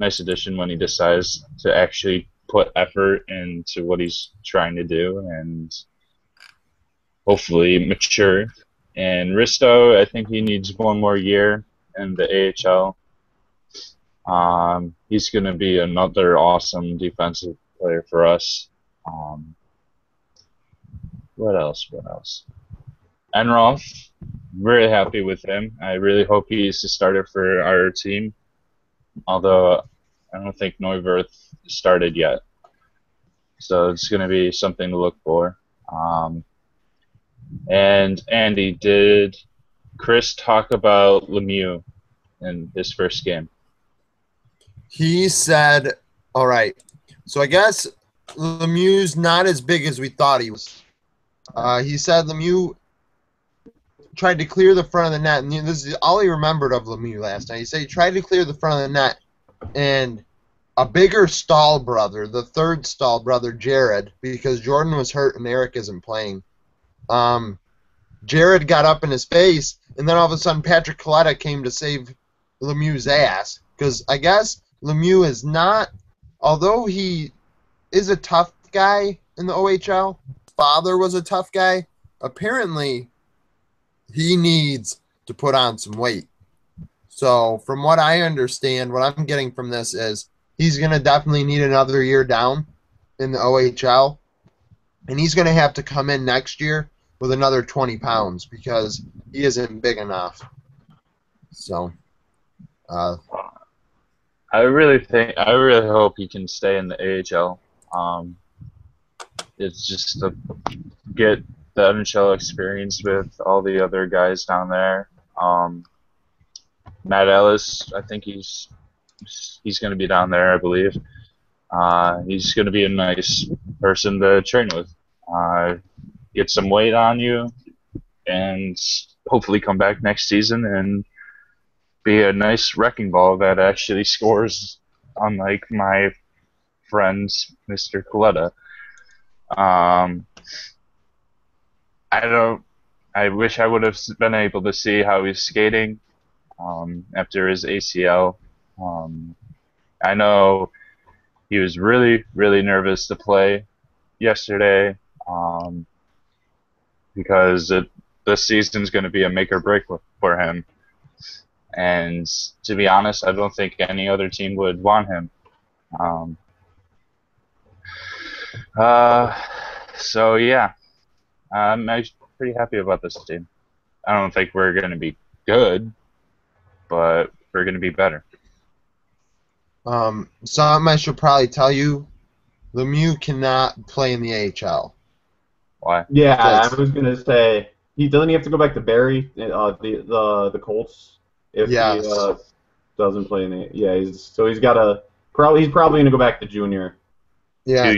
addition when he decides to actually put effort into what he's trying to do and hopefully mature. And Risto, I think he needs one more year in the AHL. He's going to be another awesome defensive player for us. What else? Enroth, very happy with him. I really hope he's the starter for our team. Although I don't think Neuwirth started yet. So it's going to be something to look for. And Andy, did Chris talk about Lemieux in his first game? He said, all right, so I guess Lemieux's not as big as we thought he was. He said Lemieux tried to clear the front of the net, and this is all he remembered of Lemieux last night. He said he tried to clear the front of the net, and a bigger Stahl brother, the third Stahl brother, Jared, because Jordan was hurt and Eric isn't playing, Jared got up in his face, and then all of a sudden Patrick Coletta came to save Lemieux's ass, because I guess Lemieux is not, although he is a tough guy in the OHL, father was a tough guy, apparently he needs to put on some weight. So from what I understand, what I'm getting from this is he's going to definitely need another year down in the OHL, and he's going to have to come in next year with another 20 pounds because he isn't big enough. So I really hope he can stay in the AHL. It's just to get the NHL experience with all the other guys down there. Matt Ellis, I think he's going to be down there, I believe. He's going to be a nice person to train with. Get some weight on you, and hopefully come back next season and be a nice wrecking ball that actually scores, unlike my friend Mr. Coletta. I wish I would have been able to see how he's skating after his ACL. I know he was really, really nervous to play yesterday because this season's going to be a make or break for him. And to be honest, I don't think any other team would want him. So yeah, I'm pretty happy about this team. I don't think we're going to be good, but we're going to be better. Something I should probably tell you, Lemieux cannot play in the AHL. Why? Yeah, I was going to say, doesn't he have to go back to Barrie, the Colts, if he doesn't play in the he's got to he's probably going to go back to junior. Yeah,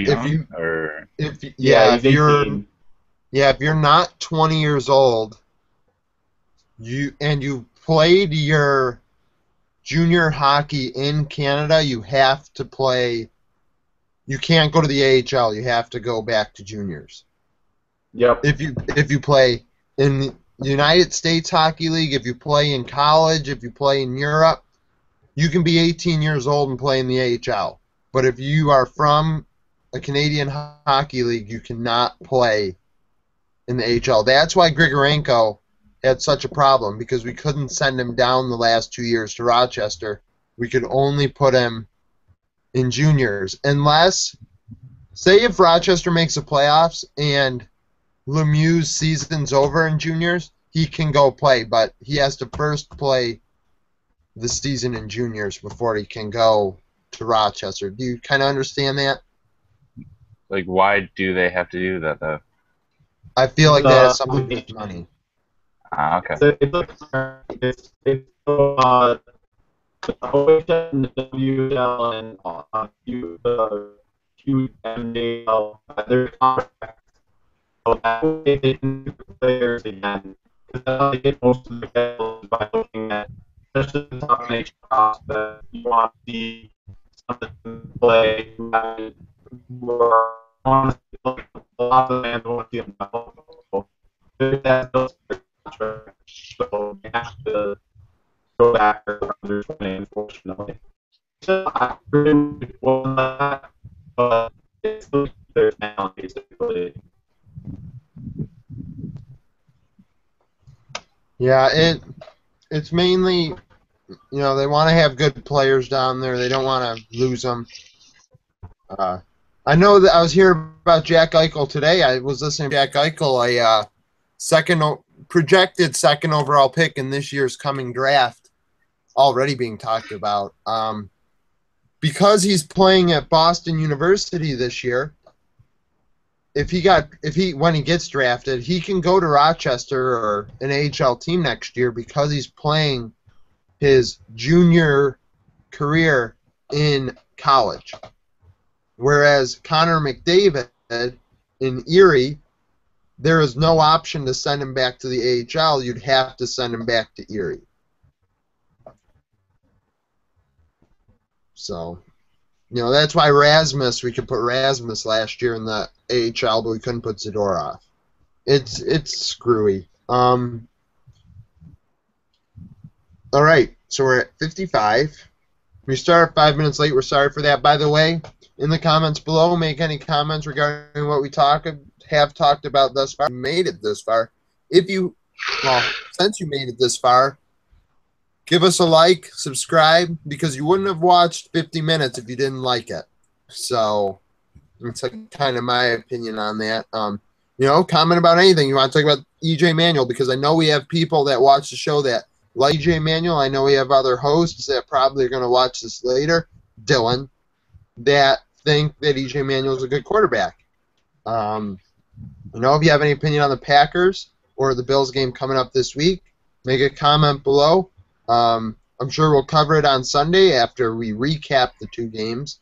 if you're not 20 years old, you played your junior hockey in Canada, you have to play. You can't go to the AHL. You have to go back to juniors. Yep. If you play in the United States Hockey League, if you play in college, if you play in Europe, you can be 18 years old and play in the AHL. But if you are from a Canadian Hockey League, you cannot play in the AHL. That's why Grigorenko had such a problem, because we couldn't send him down the last 2 years to Rochester. We could only put him in juniors. Unless, say if Rochester makes the playoffs and Lemieux's season's over in juniors, he can go play, but he has to first play the season in juniors before he can go to Rochester. Do you kind of understand that? Like, why do they have to do that, though? I feel like that has something to do with money. Okay. So it's OHL and the WHL and the QMDL, their contracts. So that way they can do players again. Because that's how they get most of the players by looking at, especially the top NHL prospects. You want to see something play who are honestly a lot of fans want to see him develop. That's still a contract, so they have to go back to under 20, unfortunately. So I really want that, but it's still their talent, basically. Yeah, it's mainly, they want to have good players down there. They don't want to lose them. I know that I was hearing about Jack Eichel today. I was listening to Jack Eichel, a projected second overall pick in this year's coming draft, already being talked about. Because he's playing at Boston University this year, when he gets drafted, he can go to Rochester or an AHL team next year because he's playing his junior career in college. Whereas Connor McDavid in Erie, there is no option to send him back to the AHL. You'd have to send him back to Erie. So, that's why we could put Rasmus last year in the AHL, but we couldn't put Zadorov. It's screwy. All right, so we're at 55. We started 5 minutes late. We're sorry for that. By the way, in the comments below, make any comments regarding what we have talked about thus far. Made it this far. Since you made it this far, give us a like, subscribe, because you wouldn't have watched 50 minutes if you didn't like it. So it's kind of my opinion on that. Comment about anything. You want to talk about EJ Manuel, because I know we have people that watch the show that like EJ Manuel. I know we have other hosts that probably are going to watch this later, Dylan, that think that EJ Manuel is a good quarterback. If you have any opinion on the Packers or the Bills game coming up this week, make a comment below. I'm sure we'll cover it on Sunday after we recap the two games,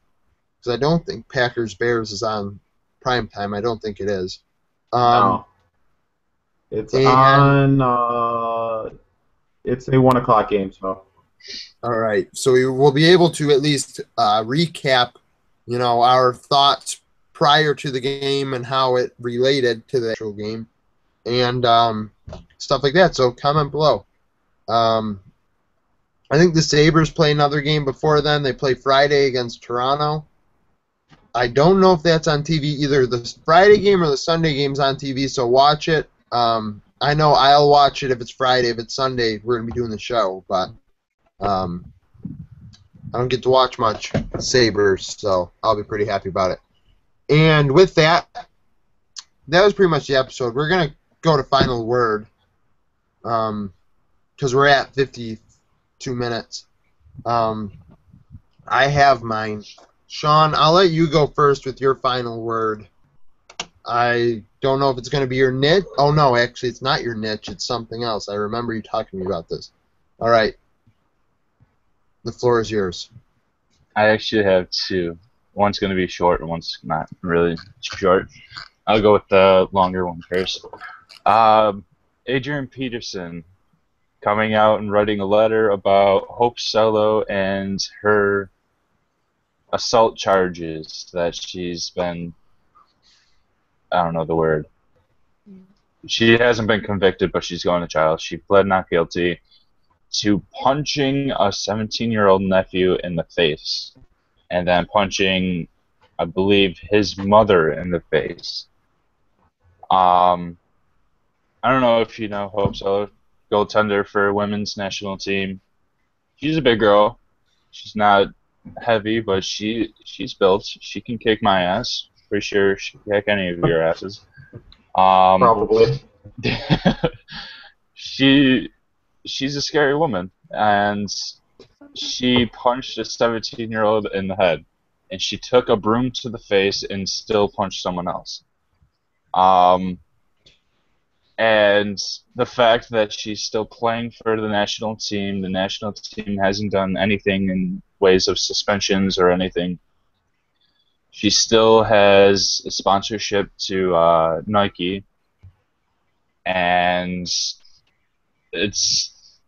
because I don't think Packers-Bears is on prime time. I don't think it is. No. It's on. It's a 1 o'clock game, so. All right, so we will be able to at least recap, our thoughts prior to the game and how it related to the actual game, and stuff like that. So comment below. I think the Sabres play another game before then. They play Friday against Toronto. I don't know if that's on TV. Either the Friday game or the Sunday game's on TV, so watch it. I know I'll watch it if it's Friday. If it's Sunday, we're going to be doing the show, but I don't get to watch much Sabres, so I'll be pretty happy about it. And with that, that was pretty much the episode. We're going to go to final word because we're at 52 minutes. I have mine. Sean, I'll let you go first with your final word. I don't know if it's going to be your niche. Oh, no, actually, it's not your niche. It's something else. I remember you talking to me about this. All right. The floor is yours. I actually have two. One's going to be short and one's not really short. I'll go with the longer one first. Adrian Peterson coming out and writing a letter about Hope Solo and her assault charges that she's been, I don't know the word. She hasn't been convicted, but she's going to trial. She pled not guilty to punching a 17-year-old nephew in the face and then punching, I believe, his mother in the face. I don't know if you know Hope Solo, goaltender for women's national team. She's a big girl. She's not heavy, but she's built. She can kick my ass. Pretty sure she can kick any of your asses. Probably. She's a scary woman, and she punched a 17-year-old in the head, and she took a broom to the face and still punched someone else. And the fact that she's still playing for the national team hasn't done anything in ways of suspensions or anything. She still has a sponsorship to Nike, and it's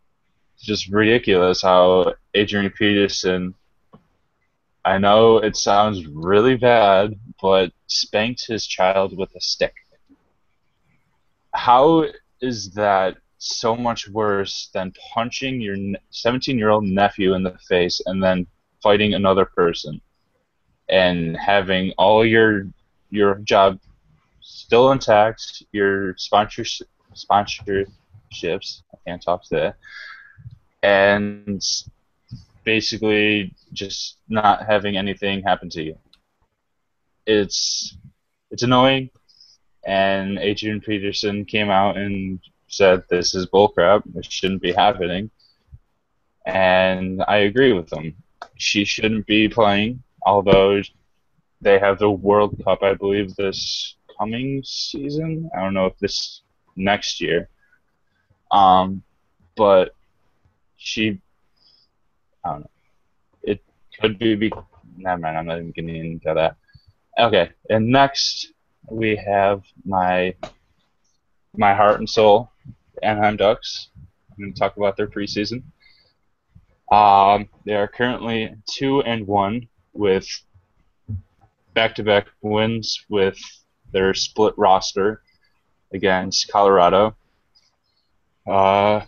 just ridiculous how Adrian Peterson, I know it sounds really bad, but spanked his child with a stick. How is that so much worse than punching your 17-year-old nephew in the face and then fighting another person and having all your job still intact, your sponsorships, I can't talk today, and basically just not having anything happen to you. It's annoying, and Adrian Peterson came out and said this is bullcrap. It shouldn't be happening, and I agree with him. She shouldn't be playing, although they have the World Cup, I believe, this coming season. I don't know if this next year. But she, I don't know. It could be. Never mind. I'm not even getting into that. Okay, and next we have my heart and soul, Anaheim Ducks. I'm going to talk about their preseason. They are currently 2-1 with back-to-back wins with their split roster against Colorado. I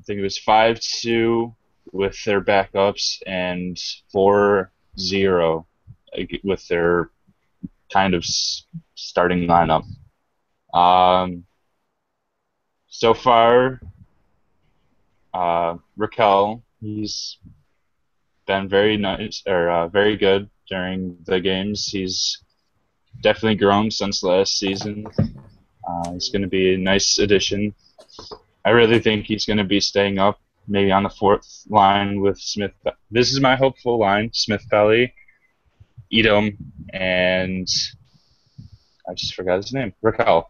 think it was 5-2 with their backups and 4-0 with their kind of starting lineup. So far, Raquel, he's been very nice or very good during the games. He's definitely grown since last season. He's going to be a nice addition. I really think he's going to be staying up, maybe on the fourth line with Smith. This is my hopeful line: Smith, Pelly, Edom, and I just forgot his name, Raquel.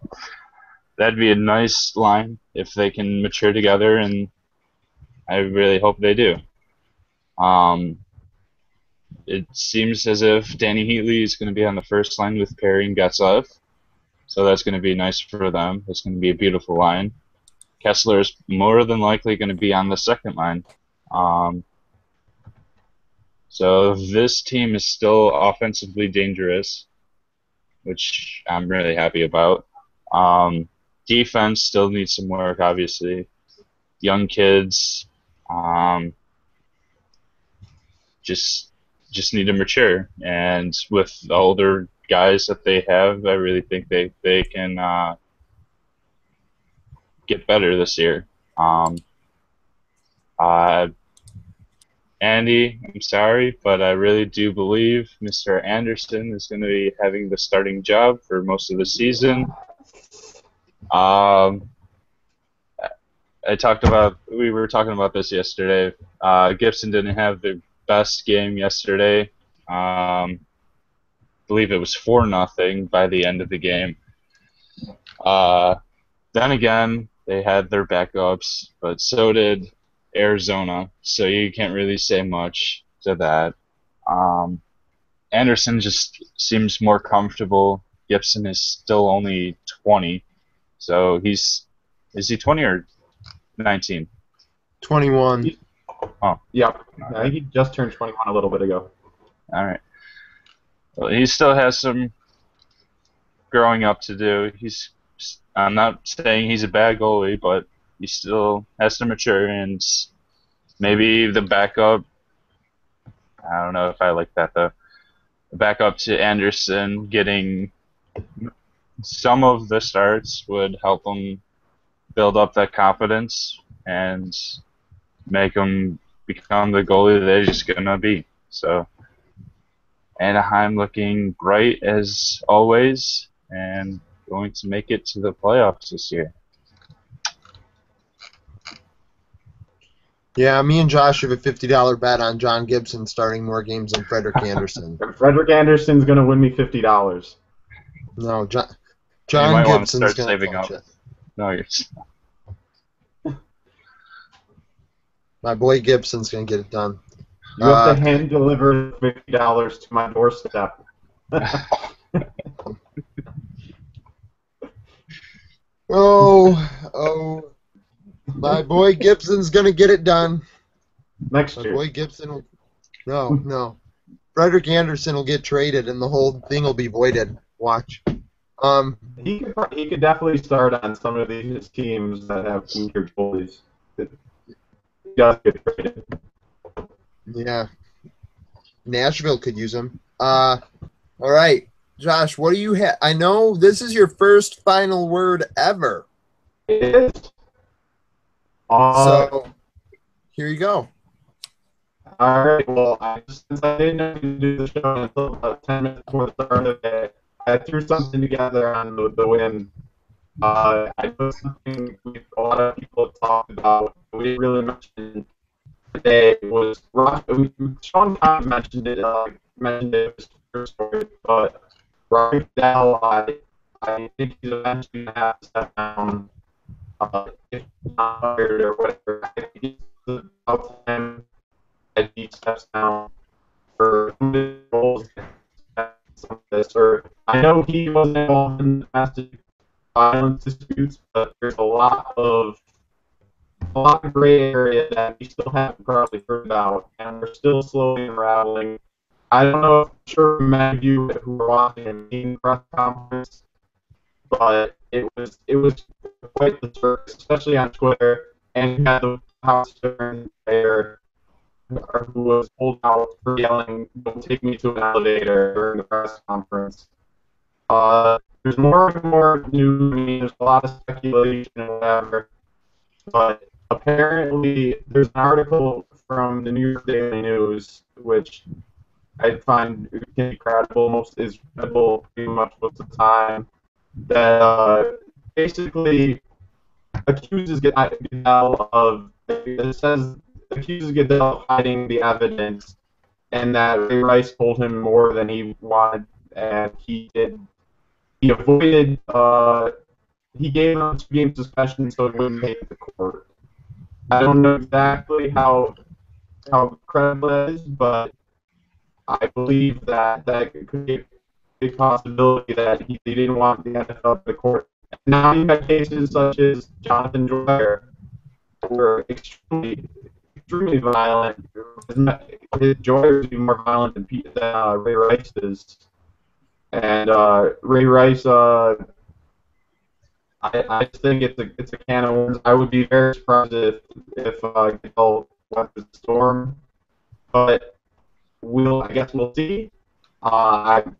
That'd be a nice line if they can mature together, and I really hope they do. It seems as if Danny Heatley is going to be on the first line with Perry and Getzev, so that's going to be nice for them. It's going to be a beautiful line. Kessler is more than likely going to be on the second line. So this team is still offensively dangerous, which I'm really happy about. Defense still needs some work, obviously. Young kids just need to mature. And with the older guys that they have, I really think they can get better this year. Andy, I'm sorry, but I really do believe Mr. Anderson is going to be having the starting job for most of the season. We were talking about this yesterday. Gibson didn't have the best game yesterday. Believe it was 4-0 by the end of the game. Then again, they had their backups, but so did Arizona, so you can't really say much to that. Anderson just seems more comfortable. Gibson is still only 20, so is he 20 or 19? 21. Oh, yep. I think he just turned 21 a little bit ago. All right. Well, he still has some growing up to do. I'm not saying he's a bad goalie, but he still has to mature, and maybe the backup. I don't know if I like that though. The backup to Anderson getting some of the starts would help him build up that confidence and make him become the goalie that he's gonna be. So Anaheim looking bright as always, and going to make it to the playoffs this year. Yeah, me and Josh have a $50 bet on John Gibson starting more games than Frederick Anderson. Frederick Anderson's going to win me $50. No, John start Gibson's going to saving up. it. No, you're. My boy Gibson's going to get it done. You have to hand deliver $50 to my doorstep. Oh, my boy Gibson's going to get it done. Next My year. boy Gibson will... No. Frederick Anderson will get traded, and the whole thing will be voided. Watch. He could definitely start on some of these teams that have weaker goalies. He does get traded. Yeah. Nashville could use him. All right, Josh, what do you have? I know this is your first final word ever. It is. So here you go. All right. Well, since I didn't know you could do the show until about 10 minutes before the start of it, I threw something together on the whim. I put something a lot of people have talked about. We didn't really mention today was Sean kind of mentioned it. Mentioned it was the first story, but Robbie Dell, I think he's eventually gonna have to step down. If not fired or whatever, I think it's about time that he steps down for roles. Some of this, or I know he wasn't involved in domestic violence disputes, but there's a lot of gray area that we still haven't probably heard about, and we're still slowly unraveling. I don't know if I'm sure many of you who are watching the press conference, but it was quite the circus, especially on Twitter, and you had the House Stern there who was pulled out for yelling, "Don't take me to an elevator" during the press conference. There's more and more news. I mean, there's a lot of speculation and whatever, but apparently there's an article from the New York Daily News, which I find can be credible, is credible pretty much most of the time, that basically accuses Goodell of, it says, accuses Goodell of hiding the evidence, and that Ray Rice told him more than he wanted, and he avoided, he gave him a 2-game suspension so he wouldn't make it to court. I don't know exactly how credible that is, but I believe that could be a big possibility that he didn't want the NFL to the court. Now you have cases such as Jonathan Dwyer, who are extremely violent. Dwyer is even more violent than Ray Rice is, and Ray Rice. I just think it's a can of worms. I would be very surprised if Goodell went to the storm, but I guess we'll see. I'm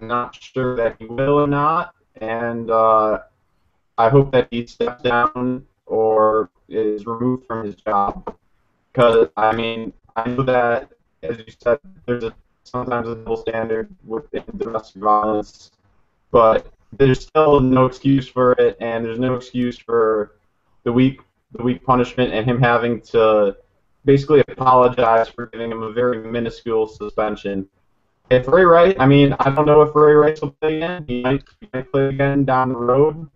not sure that he will or not, and I hope that he steps down or is removed from his job. Because I mean, I know that, as you said, there's sometimes a double standard within domestic violence, but there's still no excuse for it, and there's no excuse for the weak punishment and him having to basically apologize for giving him a very minuscule suspension. If Ray Rice, I mean, I don't know if Ray Rice will play again. He might play again down the road.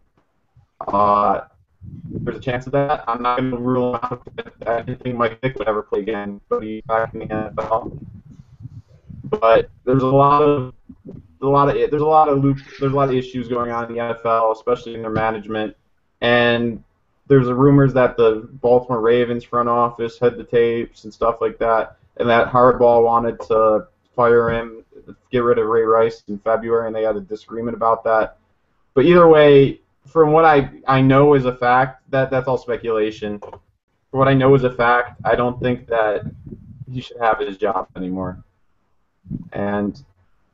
There's a chance of that. I'm not going to rule him out. I didn't think Mike Vick would ever play again, but he's back in the NFL. But there's a lot of issues going on in the NFL, especially in their management. And there's rumors that the Baltimore Ravens front office had the tapes and stuff like that, and that Harbaugh wanted to fire him, get rid of Ray Rice in February, and they had a disagreement about that. But either way, from what I know is a fact, that's all speculation. For what I know is a fact, I don't think that he should have his job anymore. And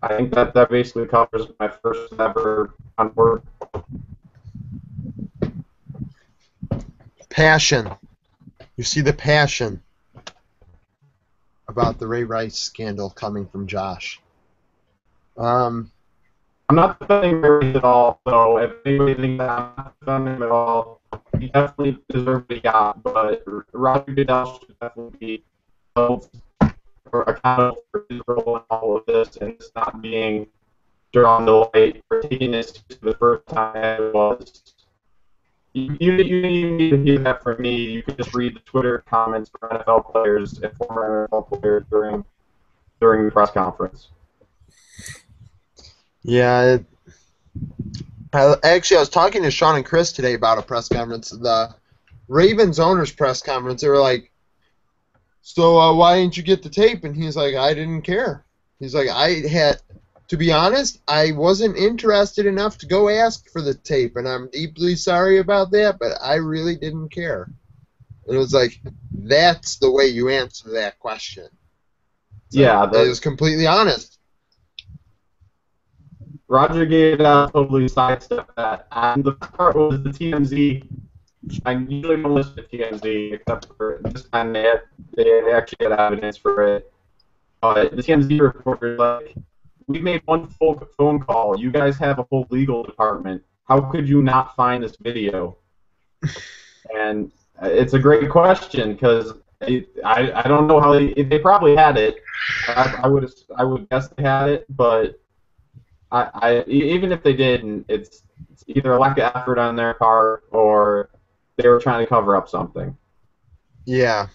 I think that basically covers my first ever on word. Passion. You see the passion about the Ray Rice scandal coming from Josh. I'm not defending Ray Rice at all, so if anybody thinks that I'm not defending him at all, he definitely deserves what he got, but Roger Goodell should definitely be held or accountable for his role in all of this, and it's not being drawn to light for taking this to the first time as it was. You didn't even need to hear that from me. You could just read the Twitter comments from NFL players and former NFL players during the press conference. Yeah. Actually, I was talking to Sean and Chris today about a press conference. The Ravens owners press conference. They were like, "So why didn't you get the tape?" And he's like, "I didn't care." He's like, to be honest, I wasn't interested enough to go ask for the tape, and I'm deeply sorry about that, but I really didn't care. And it was like, that's the way you answer that question. It's Yeah, like, it was completely honest. Roger gave out totally sidestepped that. And the part was the TMZ. I usually don't listen to TMZ except for this time they actually had evidence for it. The TMZ reporter like, we made one full phone call. You guys have a whole legal department. How could you not find this video? And it's a great question because I don't know how they probably had it. I would guess they had it, but even if they didn't, it's either a lack of effort on their part or they were trying to cover up something. Yeah.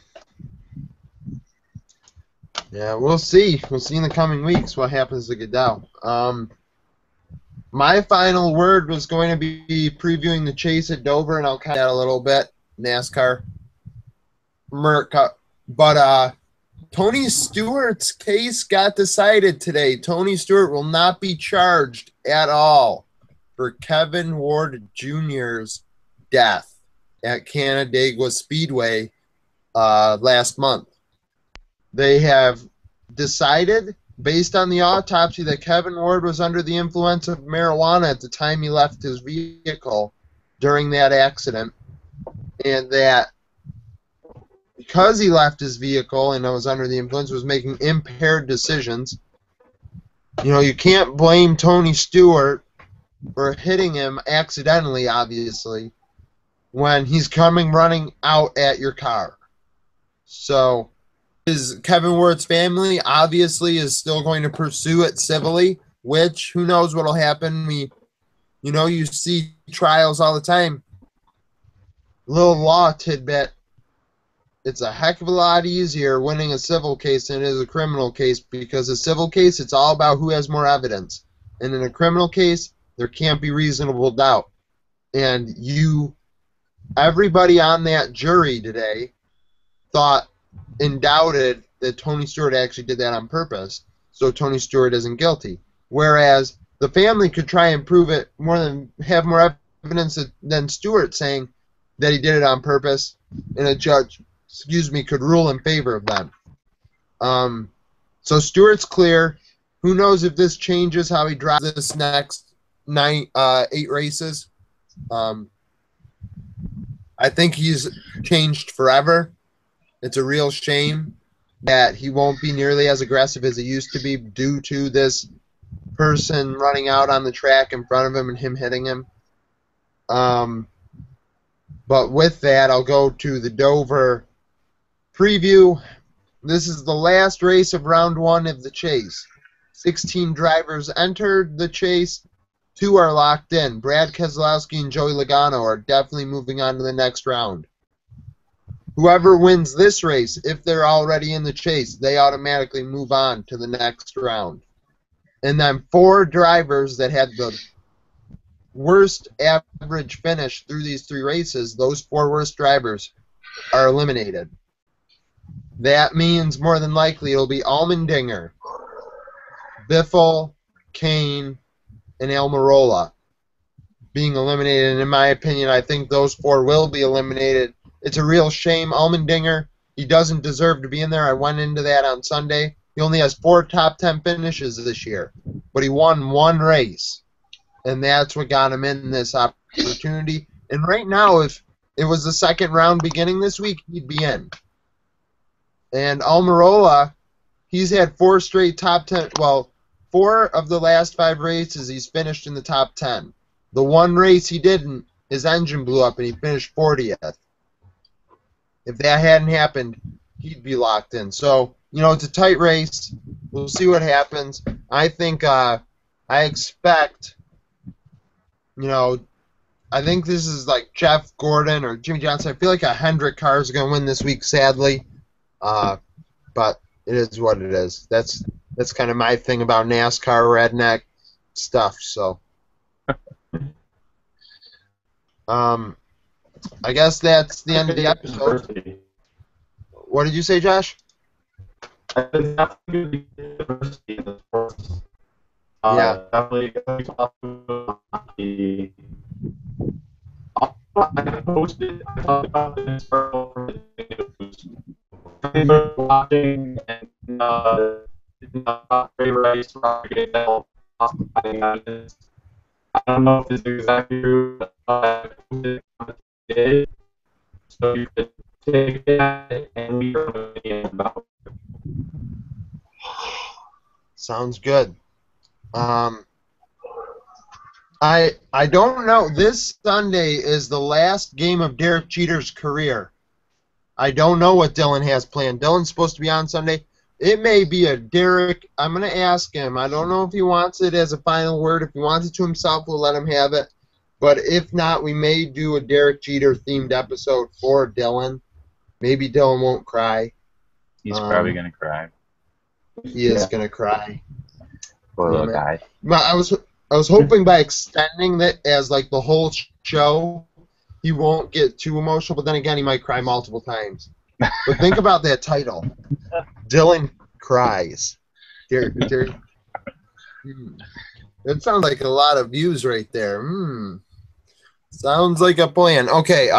Yeah, we'll see. We'll see in the coming weeks what happens to Goodell. My final word was going to be previewing the chase at Dover, and I'll cut that a little bit. NASCAR. But Tony Stewart's case got decided today. Tony Stewart will not be charged at all for Kevin Ward Jr.'s death at Canandaigua Speedway last month. They have decided, based on the autopsy, that Kevin Ward was under the influence of marijuana at the time he left his vehicle during that accident, and that because he left his vehicle and was under the influence, was making impaired decisions. You know, you can't blame Tony Stewart for hitting him accidentally, obviously, when he's coming running out at your car. So Kevin Ward's family obviously is still going to pursue it civilly, which who knows what will happen. You see trials all the time. Little law tidbit. It's a heck of a lot easier winning a civil case than it is a criminal case, because a civil case, it's all about who has more evidence. And in a criminal case, there can't be reasonable doubt. And everybody on that jury today thought and doubted that Tony Stewart actually did that on purpose, so Tony Stewart isn't guilty. Whereas the family could try and prove it have more evidence than Stewart saying that he did it on purpose, and a judge, could rule in favor of them. So Stewart's clear. Who knows if this changes how he drives this next 8 races. I think he's changed forever. It's a real shame that he won't be nearly as aggressive as he used to be due to this person running out on the track in front of him and him hitting him. But with that, I'll go to the Dover preview. This is the last race of round 1 of the chase. 16 drivers entered the chase. 2 are locked in. Brad Keselowski and Joey Logano are definitely moving on to the next round. Whoever wins this race, if they're already in the chase, they automatically move on to the next round. And then 4 drivers that had the worst average finish through these 3 races, those 4 worst drivers are eliminated. That means more than likely it'll be Allmendinger, Biffle, Kane, and Almirola being eliminated. And in my opinion, I think those 4 will be eliminated. It's a real shame. Allmendinger, he doesn't deserve to be in there. I went into that on Sunday. He only has 4 top 10 finishes this year, but he won 1 race, and that's what got him in this opportunity. And right now, if it was the second round beginning this week, he'd be in. And Almirola, he's had 4 straight top 10. Well, 4 of the last 5 races he's finished in the top 10. The 1 race he didn't, his engine blew up and he finished 40th. If that hadn't happened, he'd be locked in. So, it's a tight race. We'll see what happens. I think, I expect, I think this is like Jeff Gordon or Jimmy Johnson. I feel like a Hendrick car is going to win this week, sadly. But it is what it is. That's kind of my thing about NASCAR redneck stuff. So, I guess that's the end of the episode. What did you say, Josh? It's definitely going to be diversity in the sports. Yeah. Definitely talk to hockey. I posted, I talked about this article for the news. Watching and Ray Rice, Roger Goodell, I don't know if it's exactly true, but I posted it, so you could take it and leave your opinion about it. Sounds good. I don't know. This Sunday is the last game of Derek Jeter's career. I don't know what Dylan has planned. Dylan's supposed to be on Sunday. It may be a Derek. I'm going to ask him. I don't know if he wants it as a final word. If he wants it to himself, we'll let him have it. But if not, we may do a Derek Jeter themed episode for Dylan. Maybe Dylan won't cry. He's probably gonna cry. He is going to cry. Poor little guy. I was hoping by extending that as like the whole show, he won't get too emotional. But then again, he might cry multiple times. But think about that title: Dylan cries. That sounds like a lot of views right there. Sounds like a plan. Okay.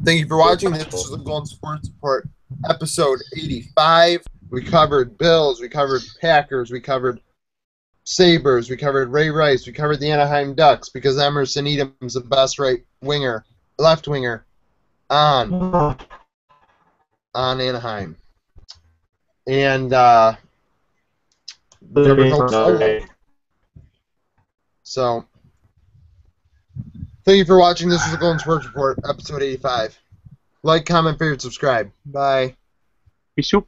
Thank you for watching. This was the Golden Sports Report, episode 85. We covered Bills. We covered Packers. We covered Sabres, we covered Ray Rice, we covered the Anaheim Ducks because Emerson Edom's the best left winger on Anaheim. And there were hopes. So, thank you for watching. This was the Golden Sports Report, episode 85. Like, comment, favorite, subscribe. Bye. Peace out.